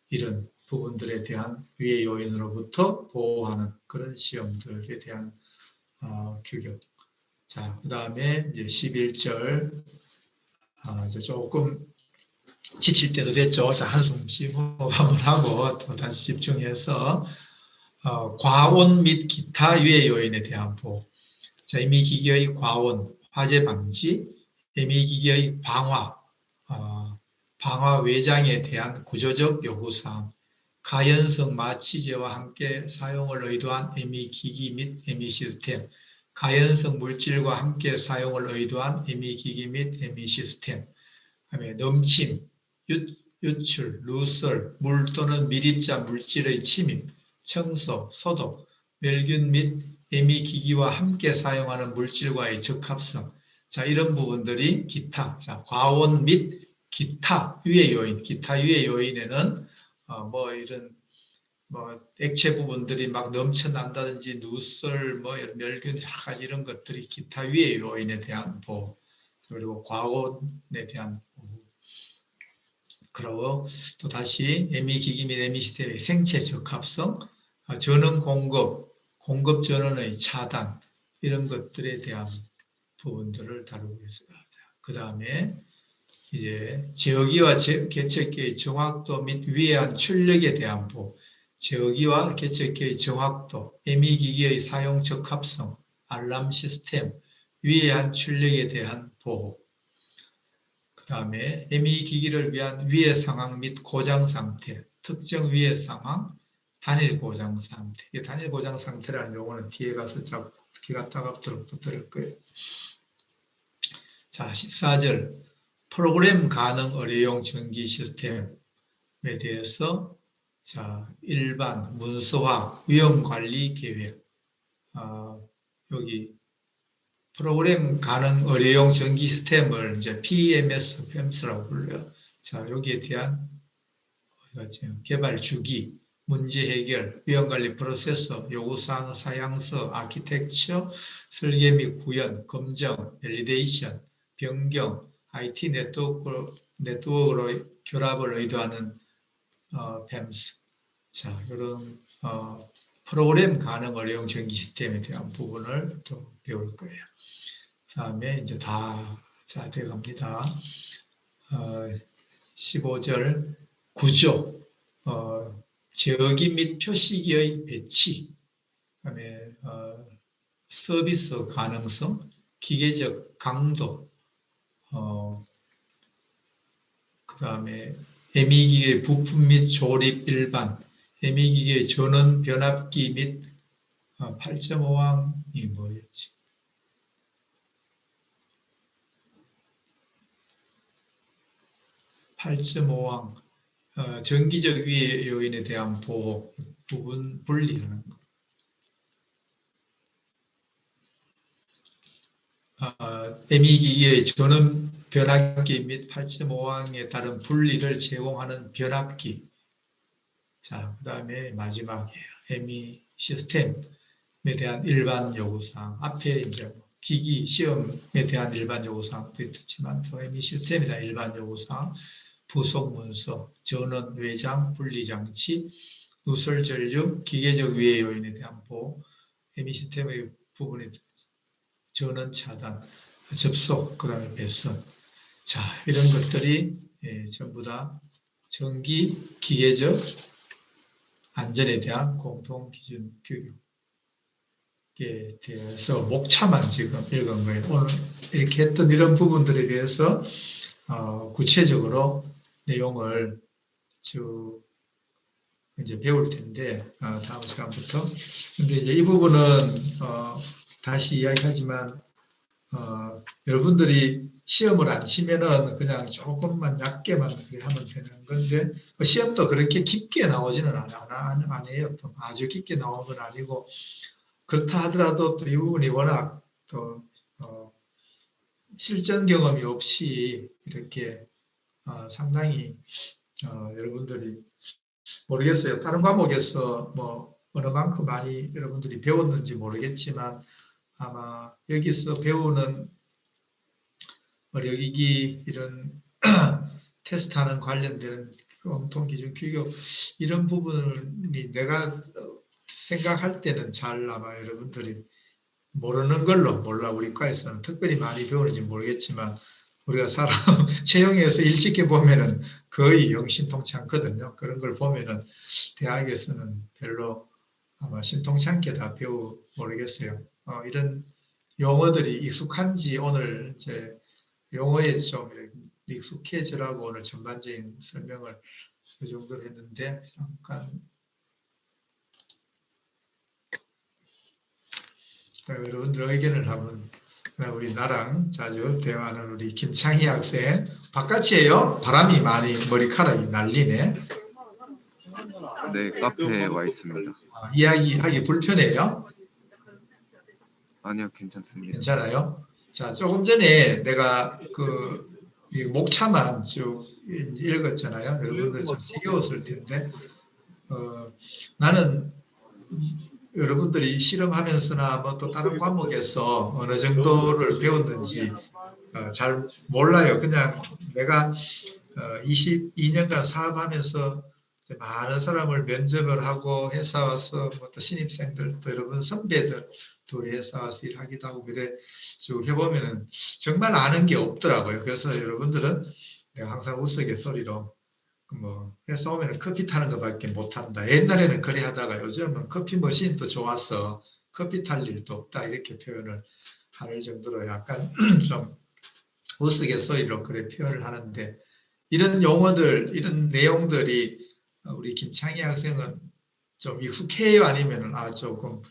이런 부분들에 대한 위해 요인으로부터 보호하는 그런 시험들에 대한 규격. 자, 그 다음에 이제 11절, 이제 조금 지칠 때도 됐죠. 자, 한숨씩 호흡 한번 하고 또 다시 집중해서 과온 및 기타 유해 요인에 대한 보호. 자, 에미기기의 과온, 화재 방지, 에미기기의 방화, 방화 외장에 대한 구조적 요구사항, 가연성 마취제와 함께 사용을 의도한 에미기기 및 에미시스템, 가연성 물질과 함께 사용을 의도한 에미기기 및 에미시스템, 그다음에 넘침, 유출, 누설, 물 또는 밀입자 물질의 침입, 청소, 소독, 멸균 및 에미기기와 함께 사용하는 물질과의 적합성. 자, 이런 부분들이 기타, 자, 과온 및 기타 유해 요인, 기타 유해 요인에는 뭐 이런 뭐 액체 부분들이 막 넘쳐난다든지 누설, 뭐 멸균 여러 가지 이런 것들이 기타 유해 요인에 대한 보호, 그리고 과온에 대한 보호. 그리고 또 다시 에미기기 및 에미시스템의 생체 적합성, 전원 공급 전원의 차단 이런 것들에 대한 부분들을 다루고 있습니다. 그 다음에 이제 제어기와 개척기의 정확도 및 위해한 출력에 대한 보호, 제어기와 개척기의 정확도, 에미기기의 사용 적합성, 알람 시스템, 위해한 출력에 대한 보호. 그 다음에 에미기기를 위한 위해 상황 및 고장 상태, 특정 위해 상황, 단일 고장 상태. 이 단일 고장 상태라는 용어는 뒤에 가서 귀가 따갑도록 붙들 거예요. 자, 14절. 프로그램 가능 의뢰용 전기 시스템에 대해서 자, 일반 문서화 위험 관리 계획. 여기 프로그램 가능 의뢰용 전기 시스템을 이제 PEMS, PEMS라고 불러요. 자, 여기에 대한 개발 주기, 문제 해결, 위험 관리 프로세서, 요구사항, 사양서, 아키텍처, 설계 및 구현, 검정, 밸리데이션, 변경, IT 네트워크로 결합을 의도하는 PEMS. 자, 이런 프로그램 가능 의뢰용 전기 시스템에 대한 부분을 또 배울 거예요. 다음에 이제 다 돼 갑니다. 15절 구조, 제어기 및 표시기의 배치, 그다음에 서비스 가능성, 기계적 강도, 그다음에 에미기기의 부품 및 조립 일반, 에미기기의 전원 변압기 및 8.5항이 뭐였지? 8.5항 전기적 위해 요인에 대한 보호 부분 분리하는 것. 에미기기의 전원 변압기 및 8.5항에 따른 분리를 제공하는 변압기. 자, 그 다음에 마지막이에요. 에미 시스템에 대한 일반 요구사항. 앞에 이제 기기 시험에 대한 일반 요구사항도 있지만 또 에미 시스템에 대한 일반 요구사항. 부속 문서, 전원, 외장, 분리장치, 누설 전류, 기계적 위해 요인에 대한 보호, 에미 시스템의 부분에 전원 차단, 접속, 그 다음에 배선. 자, 이런 것들이 전부 다 전기 기계적 안전에 대한 공통 기준 교육에 대해서 목차만 지금 읽은 거예요. 오늘 이렇게 했던 이런 부분들에 대해서 구체적으로 내용을 쭉 이제 배울 텐데 다음 시간부터. 근데 이제 이 부분은 다시 이야기하지만 여러분들이 시험을 안 치면은 그냥 조금만 얕게만 하면 되는 건데 시험도 그렇게 깊게 나오지는 않아요. 아주 깊게 나오는 건 아니고 그렇다 하더라도 또 이 부분이 워낙 또 실전 경험이 없이 이렇게 상당히 여러분들이 모르겠어요. 다른 과목에서 뭐 어느 만큼 많이 여러분들이 배웠는지 모르겠지만 아마 여기서 배우는 어려기기 이런 테스트하는 관련된 공통기준 규격 이런 부분이 내가 생각할 때는 잘 아마 여러분들이 모르는 걸로 몰라. 우리 과에서는 특별히 많이 배우는지 모르겠지만 우리가 사람 채용에서 일찍해 보면은 거의 영신통치 않거든요. 그런 걸 보면은 대학에서는 별로 아마 신통치 않게 다 배우 모르겠어요. 이런 용어들이 익숙한지 오늘 이제 용어에 좀 익숙해지라고 오늘 전반적인 설명을 이 정도 했는데 잠깐 여러분들 의견을 한번 우리 나랑 자주 대화하는 우리 김창희 학생 바깥이에요? 바람이 많이 머리카락이 날리네. 네, 카페에 와 있습니다. 이야기하기 불편해요? 아니요, 괜찮습니다. 괜찮아요? 자, 조금 전에 내가 이 목차만 쭉 읽었잖아요. 여러분들 좀 지겨웠을 텐데, 나는 여러분들이 실험하면서나 뭐 또 다른 과목에서 어느 정도를 배웠는지 잘 몰라요. 그냥 내가 22년간 사업하면서 많은 사람을 면접을 하고 회사 와서 뭐 또 신입생들 또 여러분 선배들 또 회사 와서 일하기도 하고 그래 쭉 해보면은 정말 아는 게 없더라고요. 그래서 여러분들은 내가 항상 우스갯소리로 뭐 회사 오면 커피 타는 것밖에 못한다. 옛날에는 그래 하다가 요즘은 커피 머신도 좋았어. 커피 탈 일도 없다. 이렇게 표현을 할 정도로 약간 좀 우스갯소리로 그래 표현을 하는데 이런 용어들, 이런 내용들이 우리 김창희 학생은 좀 익숙해요? 아니면 조금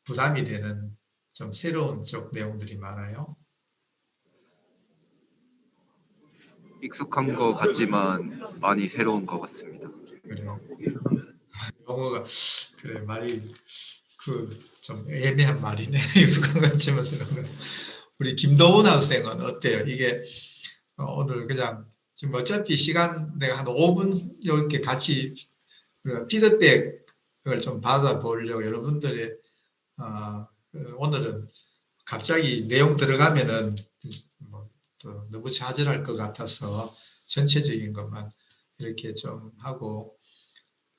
부담이 되는 좀 새로운 쪽 내용들이 많아요? 익숙한 것 같지만 많이 새로운 것 같습니다. 그래요. 용어가 그래 말이 좀 애매한 말이네. 익숙한 것 같지만 새로운 거. 우리 김도훈 학생은 어때요? 이게 오늘 그냥 지금 어차피 시간 내가 한 5분 이렇게 같이 피드백을 좀 받아보려고 여러분들의 오늘은 갑자기 내용 들어가면은 뭐또 너무 좌절할 것 같아서 전체적인 것만 이렇게 좀 하고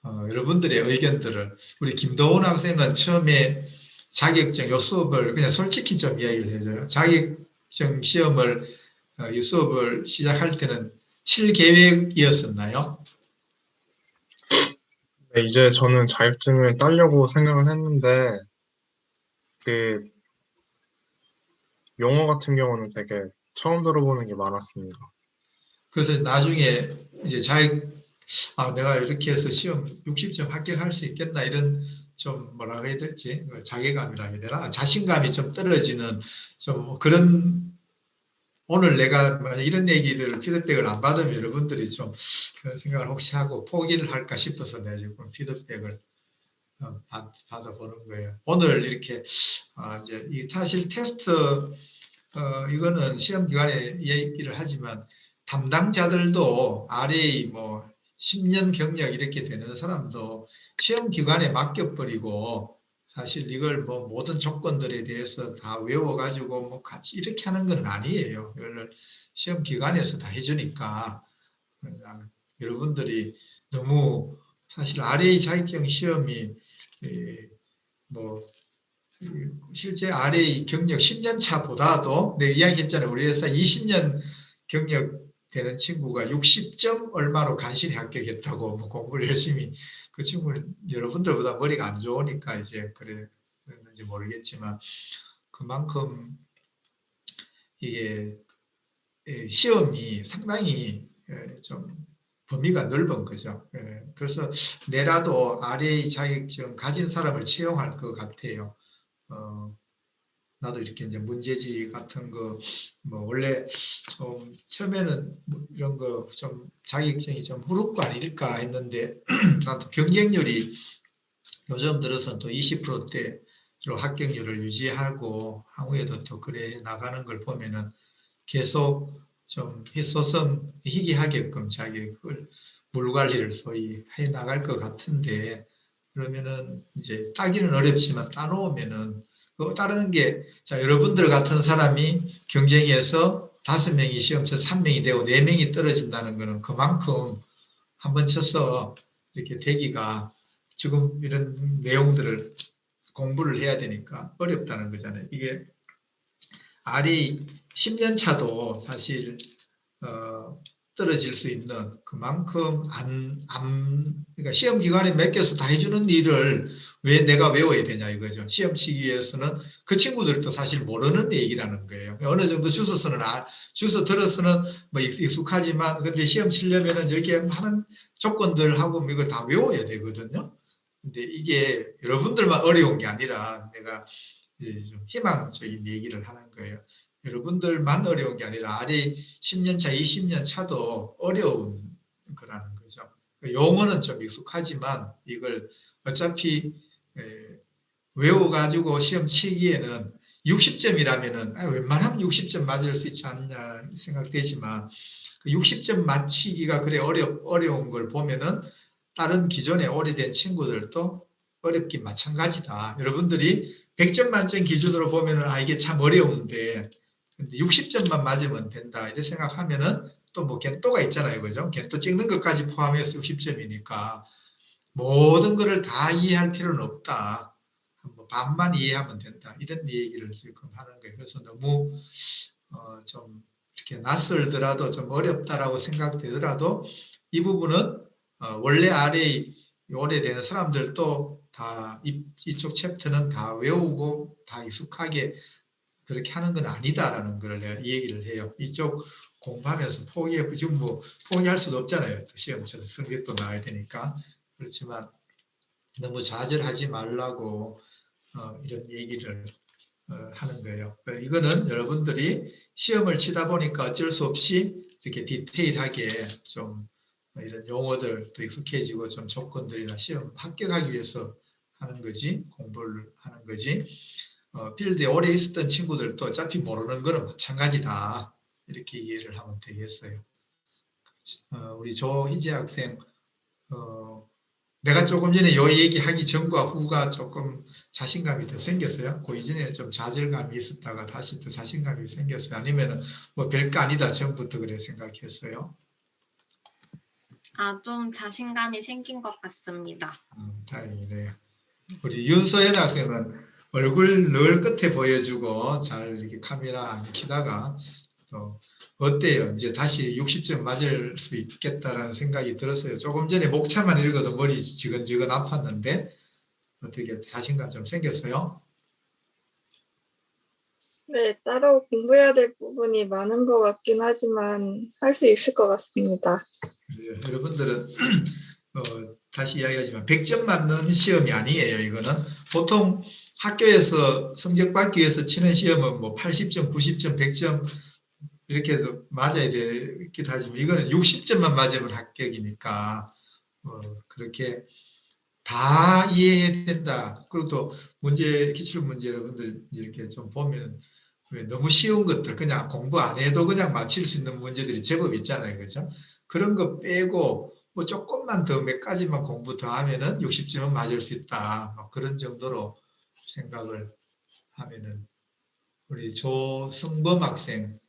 여러분들의 의견들을 우리 김도훈 학생은 처음에 자격증 요 수업을 그냥 솔직히 좀 이야기를 해줘요. 자격증 시험을 이 수업을 시작할 때는 7계획이었었나요? 네, 이제 저는 자격증을 따려고 생각을 했는데, 그 용어 같은 경우는 되게 처음 들어보는 게 많았습니다. 그래서 나중에 이제 내가 이렇게 해서 시험 60점 합격할 수 있겠나 이런 좀 뭐라고 해야 될지 자괴감이라 해야 되나 자신감이 좀 떨어지는 좀 그런 오늘 내가 만약 이런 얘기를 피드백을 안 받으면 여러분들이 좀 그런 생각을 혹시 하고 포기를 할까 싶어서 내가 지금 피드백을 받아보는 거예요. 오늘 이렇게 이제 사실 테스트 이거는 시험 기간에 얘기를 하지만 담당자들도 RA 뭐 10년 경력 이렇게 되는 사람도 시험 기간에 맡겨버리고 사실 이걸 뭐 모든 조건들에 대해서 다 외워가지고 뭐 같이 이렇게 하는 건 아니에요. 이걸 시험 기간에서 다 해주니까 그냥 여러분들이 너무 사실 RA 자격증 시험이 뭐 실제 RA 경력 10년 차보다도 내가 이야기했잖아요. 우리 회사 20년 경력 되는 친구가 60점 얼마로 간신히 합격했다고 뭐 공부를 열심히 그 친구는 여러분들보다 머리가 안 좋으니까 이제 그랬는지 모르겠지만 그만큼 이게 시험이 상당히 좀 범위가 넓은 거죠. 그래서 내라도 RA 자격증 가진 사람을 채용할 것 같아요. 나도 이렇게 이제 문제지 같은 거, 뭐, 원래 좀, 처음에는 뭐 이런 거 좀 자격증이 좀 후루과 아닐까 했는데, 나도 경쟁률이 요즘 들어서 또 20%대로 합격률을 유지하고, 향후에도 또 그래 나가는 걸 보면은 계속 좀 희소성, 희귀하게끔 자격을, 물 관리를 소위 해 나갈 것 같은데, 그러면은 이제 따기는 어렵지만 따놓으면은 따르는 게, 자, 여러분들 같은 사람이 경쟁에서 5명이 시험 쳐 3명이 되고 4명이 떨어진다는 거는 그만큼 한번 쳐서 이렇게 되기가 지금 이런 내용들을 공부를 해야 되니까 어렵다는 거잖아요. 이게 RE 10년 차도 사실, 떨어질 수 있는 그만큼 그러니까 시험 기간에 맡겨서 다 해주는 일을 왜 내가 외워야 되냐 이거죠. 시험 치기 위해서는 그 친구들도 사실 모르는 얘기라는 거예요. 어느 정도 주워 들어서는 뭐 익숙하지만 근데 시험 치려면은 여기에 많은 조건들하고 뭐 이걸 다 외워야 되거든요. 근데 이게 여러분들만 어려운 게 아니라 내가 좀 희망적인 얘기를 하는 거예요. 여러분들만 어려운 게 아니라 아래 10년 차, 20년 차도 어려운 거라는 거죠. 용어는 좀 익숙하지만 이걸 어차피 외워가지고 시험 치기에는 60점이라면은 웬만하면 60점 맞을 수 있지 않냐 생각되지만 그 60점 맞히기가 그래 어려운 걸 보면은 다른 기존에 오래된 친구들도 어렵긴 마찬가지다. 여러분들이 100점 만점 기준으로 보면은 이게 참 어려운데 근데 60점만 맞으면 된다. 이렇게 생각하면은 또 뭐 겐또가 있잖아요. 그죠? 겐또 찍는 것까지 포함해서 60점이니까 모든 것을 다 이해할 필요는 없다. 뭐 반만 이해하면 된다. 이런 얘기를 지금 하는 거예요. 그래서 너무 좀 이렇게 낯설더라도 좀 어렵다라고 생각되더라도 이 부분은 원래 아래 오래된 사람들도 다 이쪽 챕터는 다 외우고 다 익숙하게 그렇게 하는 건 아니다라는 걸 내가 얘기를 해요. 이쪽 공부하면서 지금 뭐 포기할 수도 없잖아요. 또 시험 쳐서 성적도 나와야 되니까. 그렇지만 너무 좌절하지 말라고 이런 얘기를 하는 거예요. 이거는 여러분들이 시험을 치다 보니까 어쩔 수 없이 이렇게 디테일하게 좀 이런 용어들도 익숙해지고 좀 조건들이나 시험 합격하기 위해서 하는 거지, 공부를 하는 거지. 필드에 오래 있었던 친구들도 어차피 모르는 거는 마찬가지다. 이렇게 이해를 하면 되겠어요. 우리 조희재 학생, 내가 조금 전에 요 얘기하기 전과 후가 조금 자신감이 더 생겼어요. 그 이전에는 좀 좌절감이 있었다가 다시 또 자신감이 생겼어요. 아니면은 뭐 별거 아니다. 전부터 그래 생각했어요. 좀 자신감이 생긴 것 같습니다. 다행이네요. 우리 윤소연 학생은 얼굴 늘 끝에 보여주고 잘 이렇게 카메라 안 켜다가 또 어때요? 이제 다시 60점 맞을 수 있겠다라는 생각이 들었어요. 조금 전에 목차만 읽어도 머리 지근지근 아팠는데 어떻게 자신감 좀 생겼어요? 네, 따로 공부해야 될 부분이 많은 것 같긴 하지만 할 수 있을 것 같습니다. 여러분들은 다시 이야기하지만 100점 맞는 시험이 아니에요. 이거는 보통 학교에서 성적 받기 위해서 치는 시험은 뭐 80점, 90점, 100점 이렇게도 맞아야 되기도 하지만 이거는 60점만 맞으면 합격이니까 그렇게 다 이해해야 된다. 그리고 또 기출 문제 여러분들 이렇게 좀 보면 왜 너무 쉬운 것들 그냥 공부 안 해도 그냥 맞힐 수 있는 문제들이 제법 있잖아요. 그죠? 그런 거 빼고 뭐 조금만 더 몇 가지만 공부 더 하면은 60점은 맞을 수 있다. 뭐 그런 정도로 생각을 하면은 우리 조승범 학생은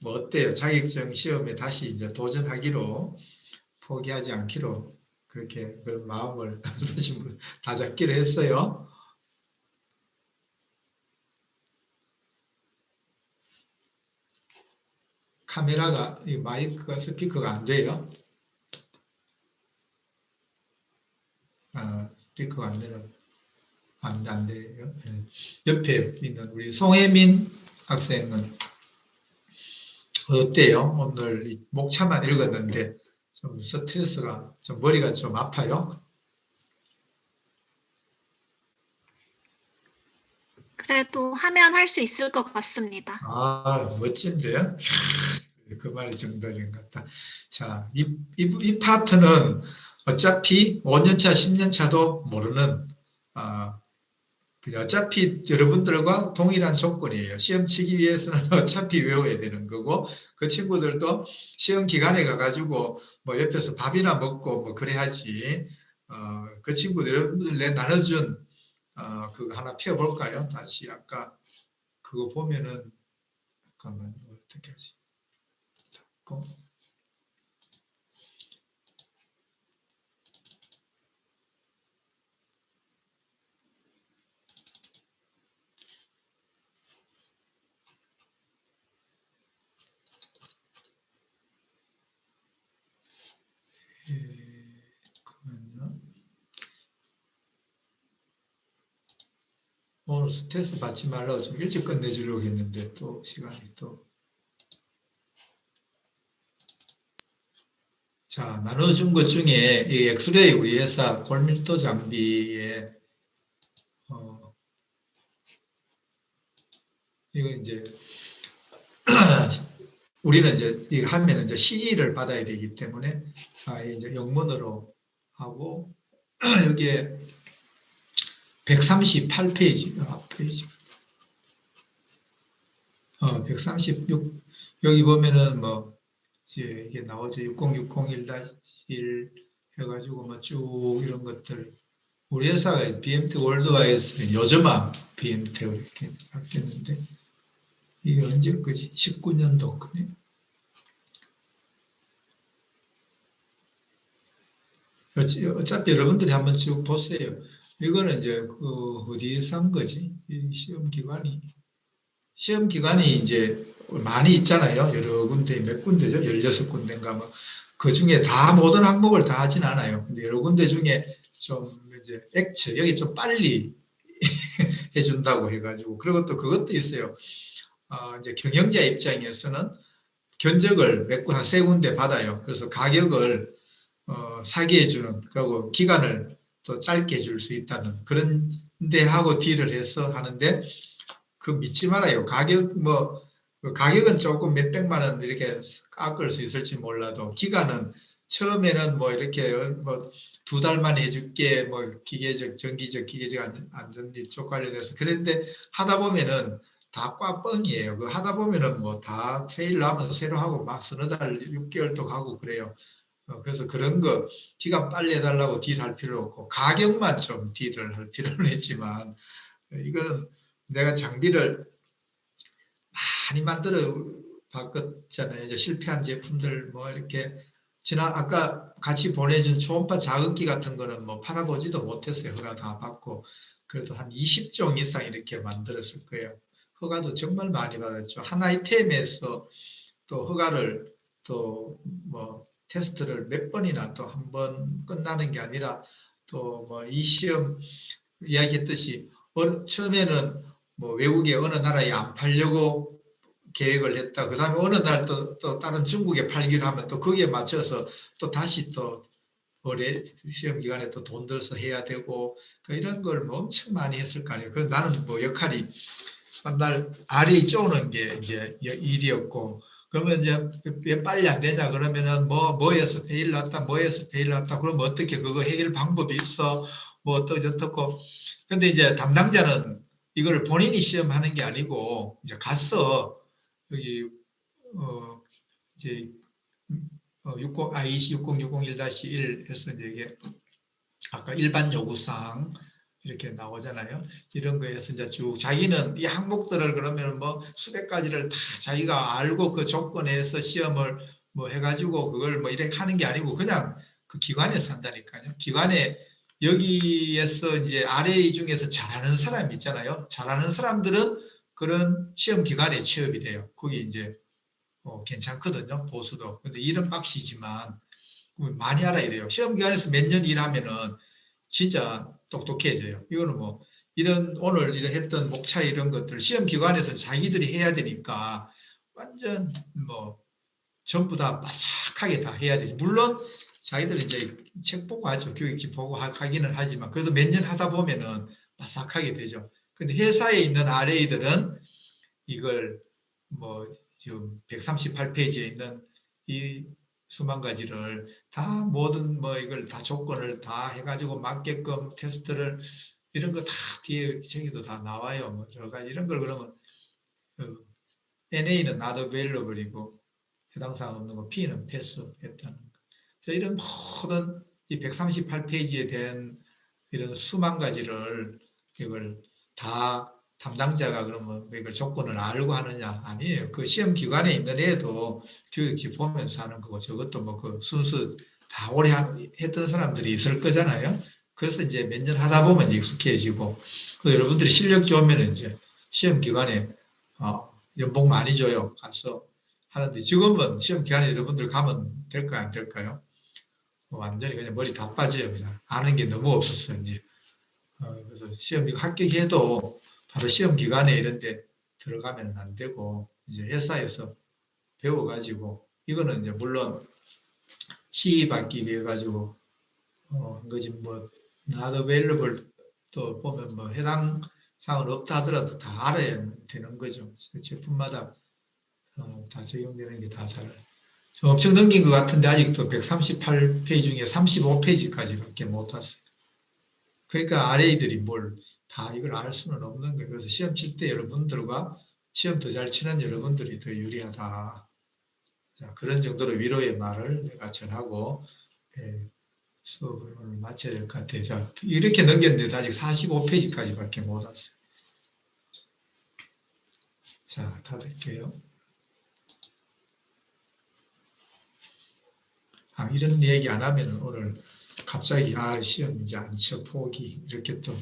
뭐 어때요? 자격증 시험에 다시 이제 도전하기로 포기하지 않기로 그렇게 그 마음을 다잡기로 했어요. 카메라가 이 마이크가 스피커가 안 돼요. 스피커가 안 되는 안 돼요. 네. 옆에 있는 우리 송혜민 학생은 어때요? 오늘 목차만 읽었는데 좀 스트레스가 좀 머리가 좀 아파요. 그래도 하면 할 수 있을 것 같습니다. 멋진데요? 그 말이 정답인 것 같다. 자, 이 파트는 어차피 5년차, 10년차도 모르는 어차피 여러분들과 동일한 조건이에요. 시험 치기 위해서는 어차피 외워야 되는 거고 그 친구들도 시험 기간에 가가지고 뭐 옆에서 밥이나 먹고 뭐 그래야지 그 친구들 여러분들 내 나눠준 그거 하나 펴볼까요? 다시 아까 그거 보면은 잠깐만 어떻게 하지? 잡고 오늘 스트레스 받지 말라고 좀 일찍 끝내주려고 했는데 또 시간이 또. 자, 나눠준 것 중에 이 엑스레이 우리 회사 골밀도 장비에 이거 이제 우리는 이제 이거 하면 이제 CE를 받아야 되기 때문에 이제 영문으로 하고 여기에 138페이지 앞페이지 136 여기 보면은 뭐 이제 이게 나오죠. 60601-1 해가지고 뭐 쭉 이런 것들 우리 회사가 BMT 월드와이드에서 요즘아 BMT로 이렇게 바뀌었는데 이게 언제 거지? 19년도 거네. 어차피 여러분들이 한번 쭉 보세요. 이거는 이제 그 어디에서 한 거지? 이 시험 기관이 이제 많이 있잖아요. 여러 군데 몇 군데죠? 16군데인가 뭐. 그 중에 다 모든 항목을 다 하진 않아요. 근데 여러 군데 중에 좀 이제 여기 좀 빨리 해준다고 해가지고 그리고 또 그것도 있어요. 이제 경영자 입장에서는 견적을 한 세 군데 받아요. 그래서 가격을 사게 해주는 그리고 기간을 또 짧게 해줄 수 있다는 그런 데하고 딜을 해서 하는데 그 믿지 말아요. 가격은 조금 몇백만 원 이렇게 깎을 수 있을지 몰라도 기간은 처음에는 뭐 이렇게 뭐 2달 만에 해줄게 뭐 정기적 기계적 안전리 쪽 관련해서 그런데 하다 보면은 다 꽉뻥이에요. 그 하다 보면은 뭐 다 페일 나면 새로 하고 막 서너 달 6개월도 가고 그래요. 그래서 그런 거 기간 빨리 해달라고 딜할 필요 없고 가격만 좀 딜을 할 필요는 있지만 이거는 내가 장비를 많이 만들어 봤잖아요. 이제 실패한 제품들 뭐 이렇게 아까 같이 보내준 초음파 자극기 같은 거는 뭐 팔아보지도 못했어요. 허가 다 받고 그래도 한 20종 이상 이렇게 만들었을 거예요. 허가도 정말 많이 받았죠. 한 아이템에서 또 허가를 또 뭐 테스트를 몇 번이나 또 한 번 끝나는 게 아니라 또 뭐 이 시험 이야기했듯이 처음에는 뭐 외국에 어느 나라에 안 팔려고 계획을 했다. 그 다음에 어느 날 또 다른 중국에 팔기로 하면 또 거기에 맞춰서 또 다시 또 올해 시험 기간에 또 돈 들어서 해야 되고 이런 걸 뭐 엄청 많이 했을 거 아니에요. 그래서 나는 뭐 역할이 맨날 RA 쪼는 게 이제 일이었고 그러면 이제 왜 빨리 안 되냐 그러면은 뭐에서 페일 났다 그러면 어떻게 그거 해결 방법이 있어 뭐 어떻고 근데 이제 담당자는 이걸 본인이 시험하는 게 아니고 이제 가서 여기 이제 60601-1 해서 이제 이게 아까 일반 요구사항 이렇게 나오잖아요. 이런 거에서 이제 쭉 자기는 이 항목들을 그러면 뭐 수백 가지를 다 자기가 알고 그 조건에서 시험을 뭐 해가지고 그걸 뭐 이렇게 하는 게 아니고 그냥 그 기관에서 한다니까요. 기관에 여기에서 이제 RA 중에서 잘하는 사람이 있잖아요. 잘하는 사람들은 그런 시험 기관에 취업이 돼요. 거기 이제 괜찮거든요. 보수도. 근데 일은 빡시지만 많이 알아야 돼요. 시험 기관에서 몇 년 일하면은 진짜 똑똑해져요. 이거는 뭐 오늘 했던 목차 이런 것들 시험 기관에서 자기들이 해야 되니까 완전 뭐 전부 다 바삭하게 다 해야 되죠. 물론 자기들이 이제 책 보고 하죠. 교육지 보고 하기는 하지만 그래도 몇 년 하다 보면은 바삭하게 되죠. 근데 회사에 있는 RA들은 이걸 뭐 지금 138페이지에 있는 이 수만 가지를 다 모든 뭐 이걸 다 조건을 다 해가지고 맞게끔 테스트를 이런 거 다 뒤에 저기도 다 나와요. 뭐 여러 가지 이런 걸 그러면 NA는 not available이고 해당 사항 없는 거 P는 패스했다는 거. 이런 모든 이 138페이지에 대한 이런 수만 가지를 이걸 다 담당자가 그러면 이걸 조건을 알고 하느냐 아니에요. 그 시험 기관에 있는 애도 교육지 보면서 하는 거고 저것도 뭐 그 순수 다 오래 했던 사람들이 있을 거잖아요. 그래서 이제 몇 년 하다 보면 익숙해지고 여러분들이 실력 좋으면 이제 시험 기관에 연봉 많이 줘요. 가서 하는데 지금은 시험 기관에 여러분들 가면 될까요? 안 될까요? 완전히 그냥 머리 다 빠져요. 그냥 아는 게 너무 없었어요. 이제 그래서 시험 합격해도 바로 시험 기간에 이런 데 들어가면 안 되고 이제 회사에서 배워가지고 이거는 이제 물론 시위 받기 위해 가지고 한 거지 뭐 not available 또 보면 뭐 해당 사항은 없다 하더라도 다 알아야 되는 거죠. 제품마다 다 적용되는 게 다 달라요. 저 엄청 넘긴 것 같은데 아직도 138페이지 중에 35페이지까지밖에 못 왔어요. 그러니까 RA들이 뭘 다 이걸 알 수는 없는 거예요. 그래서 시험 칠 때 여러분들과 시험 더 잘 치는 여러분들이 더 유리하다. 자, 그런 정도로 위로의 말을 내가 전하고 수업을 오늘 마쳐야 될 것 같아요. 자, 이렇게 넘겼는데 아직 45페이지까지밖에 못 왔어요. 자, 닫을게요. 이런 얘기 안 하면 오늘 갑자기 시험 이제 안 쳐 포기 이렇게 또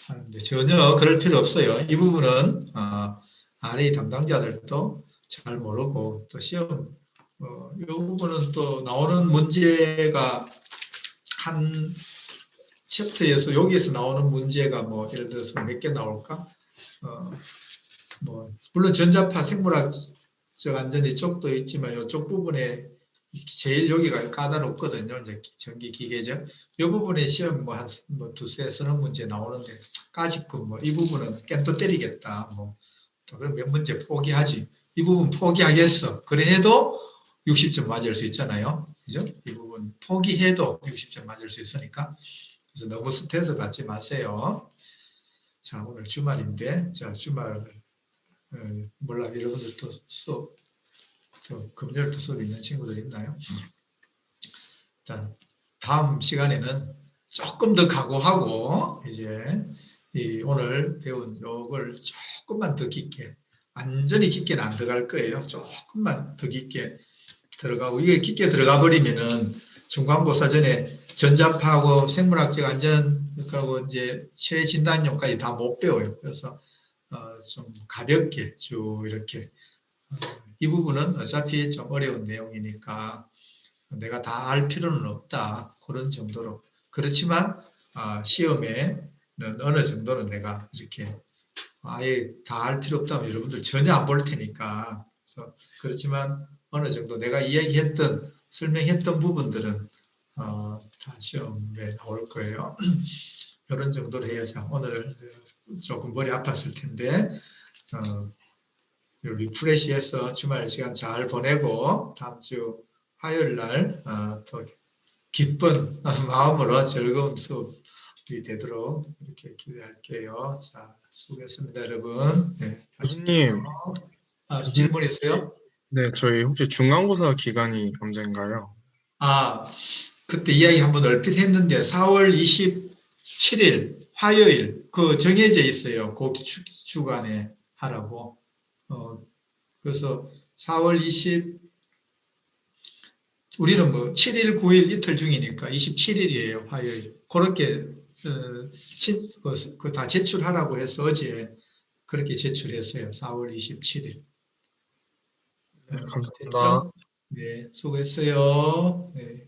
하는데 전혀 그럴 필요 없어요. 이 부분은 RA 담당자들도 잘 모르고 또 시험 이 부분은 또 나오는 문제가 한 챕터에서 여기에서 나오는 문제가 뭐 예를 들어서 몇 개 나올까? 뭐 물론 전자파 생물학적 안전 이쪽도 있지만 이쪽 부분에 제일 여기가 까다롭거든요. 이제 전기 기계적 이 부분에 시험 뭐 한 두세 서너 문제 나오는데 까짓거 뭐 이 부분은 깬또 때리겠다. 뭐 그럼 몇 문제 포기하지. 이 부분 포기하겠어. 그래 해도 60점 맞을 수 있잖아요. 그죠? 이 부분 포기해도 60점 맞을 수 있으니까 그래서 너무 스트레스 받지 마세요. 자, 오늘 주말인데 자 주말 몰라 여러분들 또 수업 금요일 또 수업 있는 친구들 있나요? 자, 다음 시간에는 조금 더 각오하고 이제 오늘 배운 요걸 조금만 더 깊게 완전히 깊게는 안 들어갈 거예요. 조금만 더 깊게 들어가고 이게 깊게 들어가 버리면은 중간고사 전에 전자파하고 생물학적 안전 그리고 이제 최진단용까지 다 못 배워요. 그래서 좀 가볍게 쭉 이렇게 이 부분은 어차피 좀 어려운 내용이니까 내가 다 알 필요는 없다. 그런 정도로. 그렇지만 시험에는 어느 정도는 내가 이렇게 아예 다 알 필요 없다면 여러분들 전혀 안 볼 테니까. 그렇지만 어느 정도 내가 이야기했던 설명했던 부분들은 다 시험에 나올 거예요. 이런 정도로 해야지. 오늘 조금 머리 아팠을 텐데 리프레시해서 주말 시간 잘 보내고 다음 주 화요일 날 더 기쁜 마음으로 즐거운 수업이 되도록 이렇게 기대할게요. 자, 수고했습니다, 여러분. 네, 교수님, 질문 있어요? 네, 저희 혹시 중간고사 기간이 언젠가요? 그때 이야기 한번 얼핏 했는데 4월 27일 화요일 그 정해져 있어요. 그 주간에 하라고. 그래서 4월 20 우리는 뭐 7일, 9일 이틀 중이니까 27일이에요. 화요일. 그렇게 다 제출하라고 해서 어제 그렇게 제출했어요. 4월 27일. 네, 감사합니다. 네, 수고했어요. 네.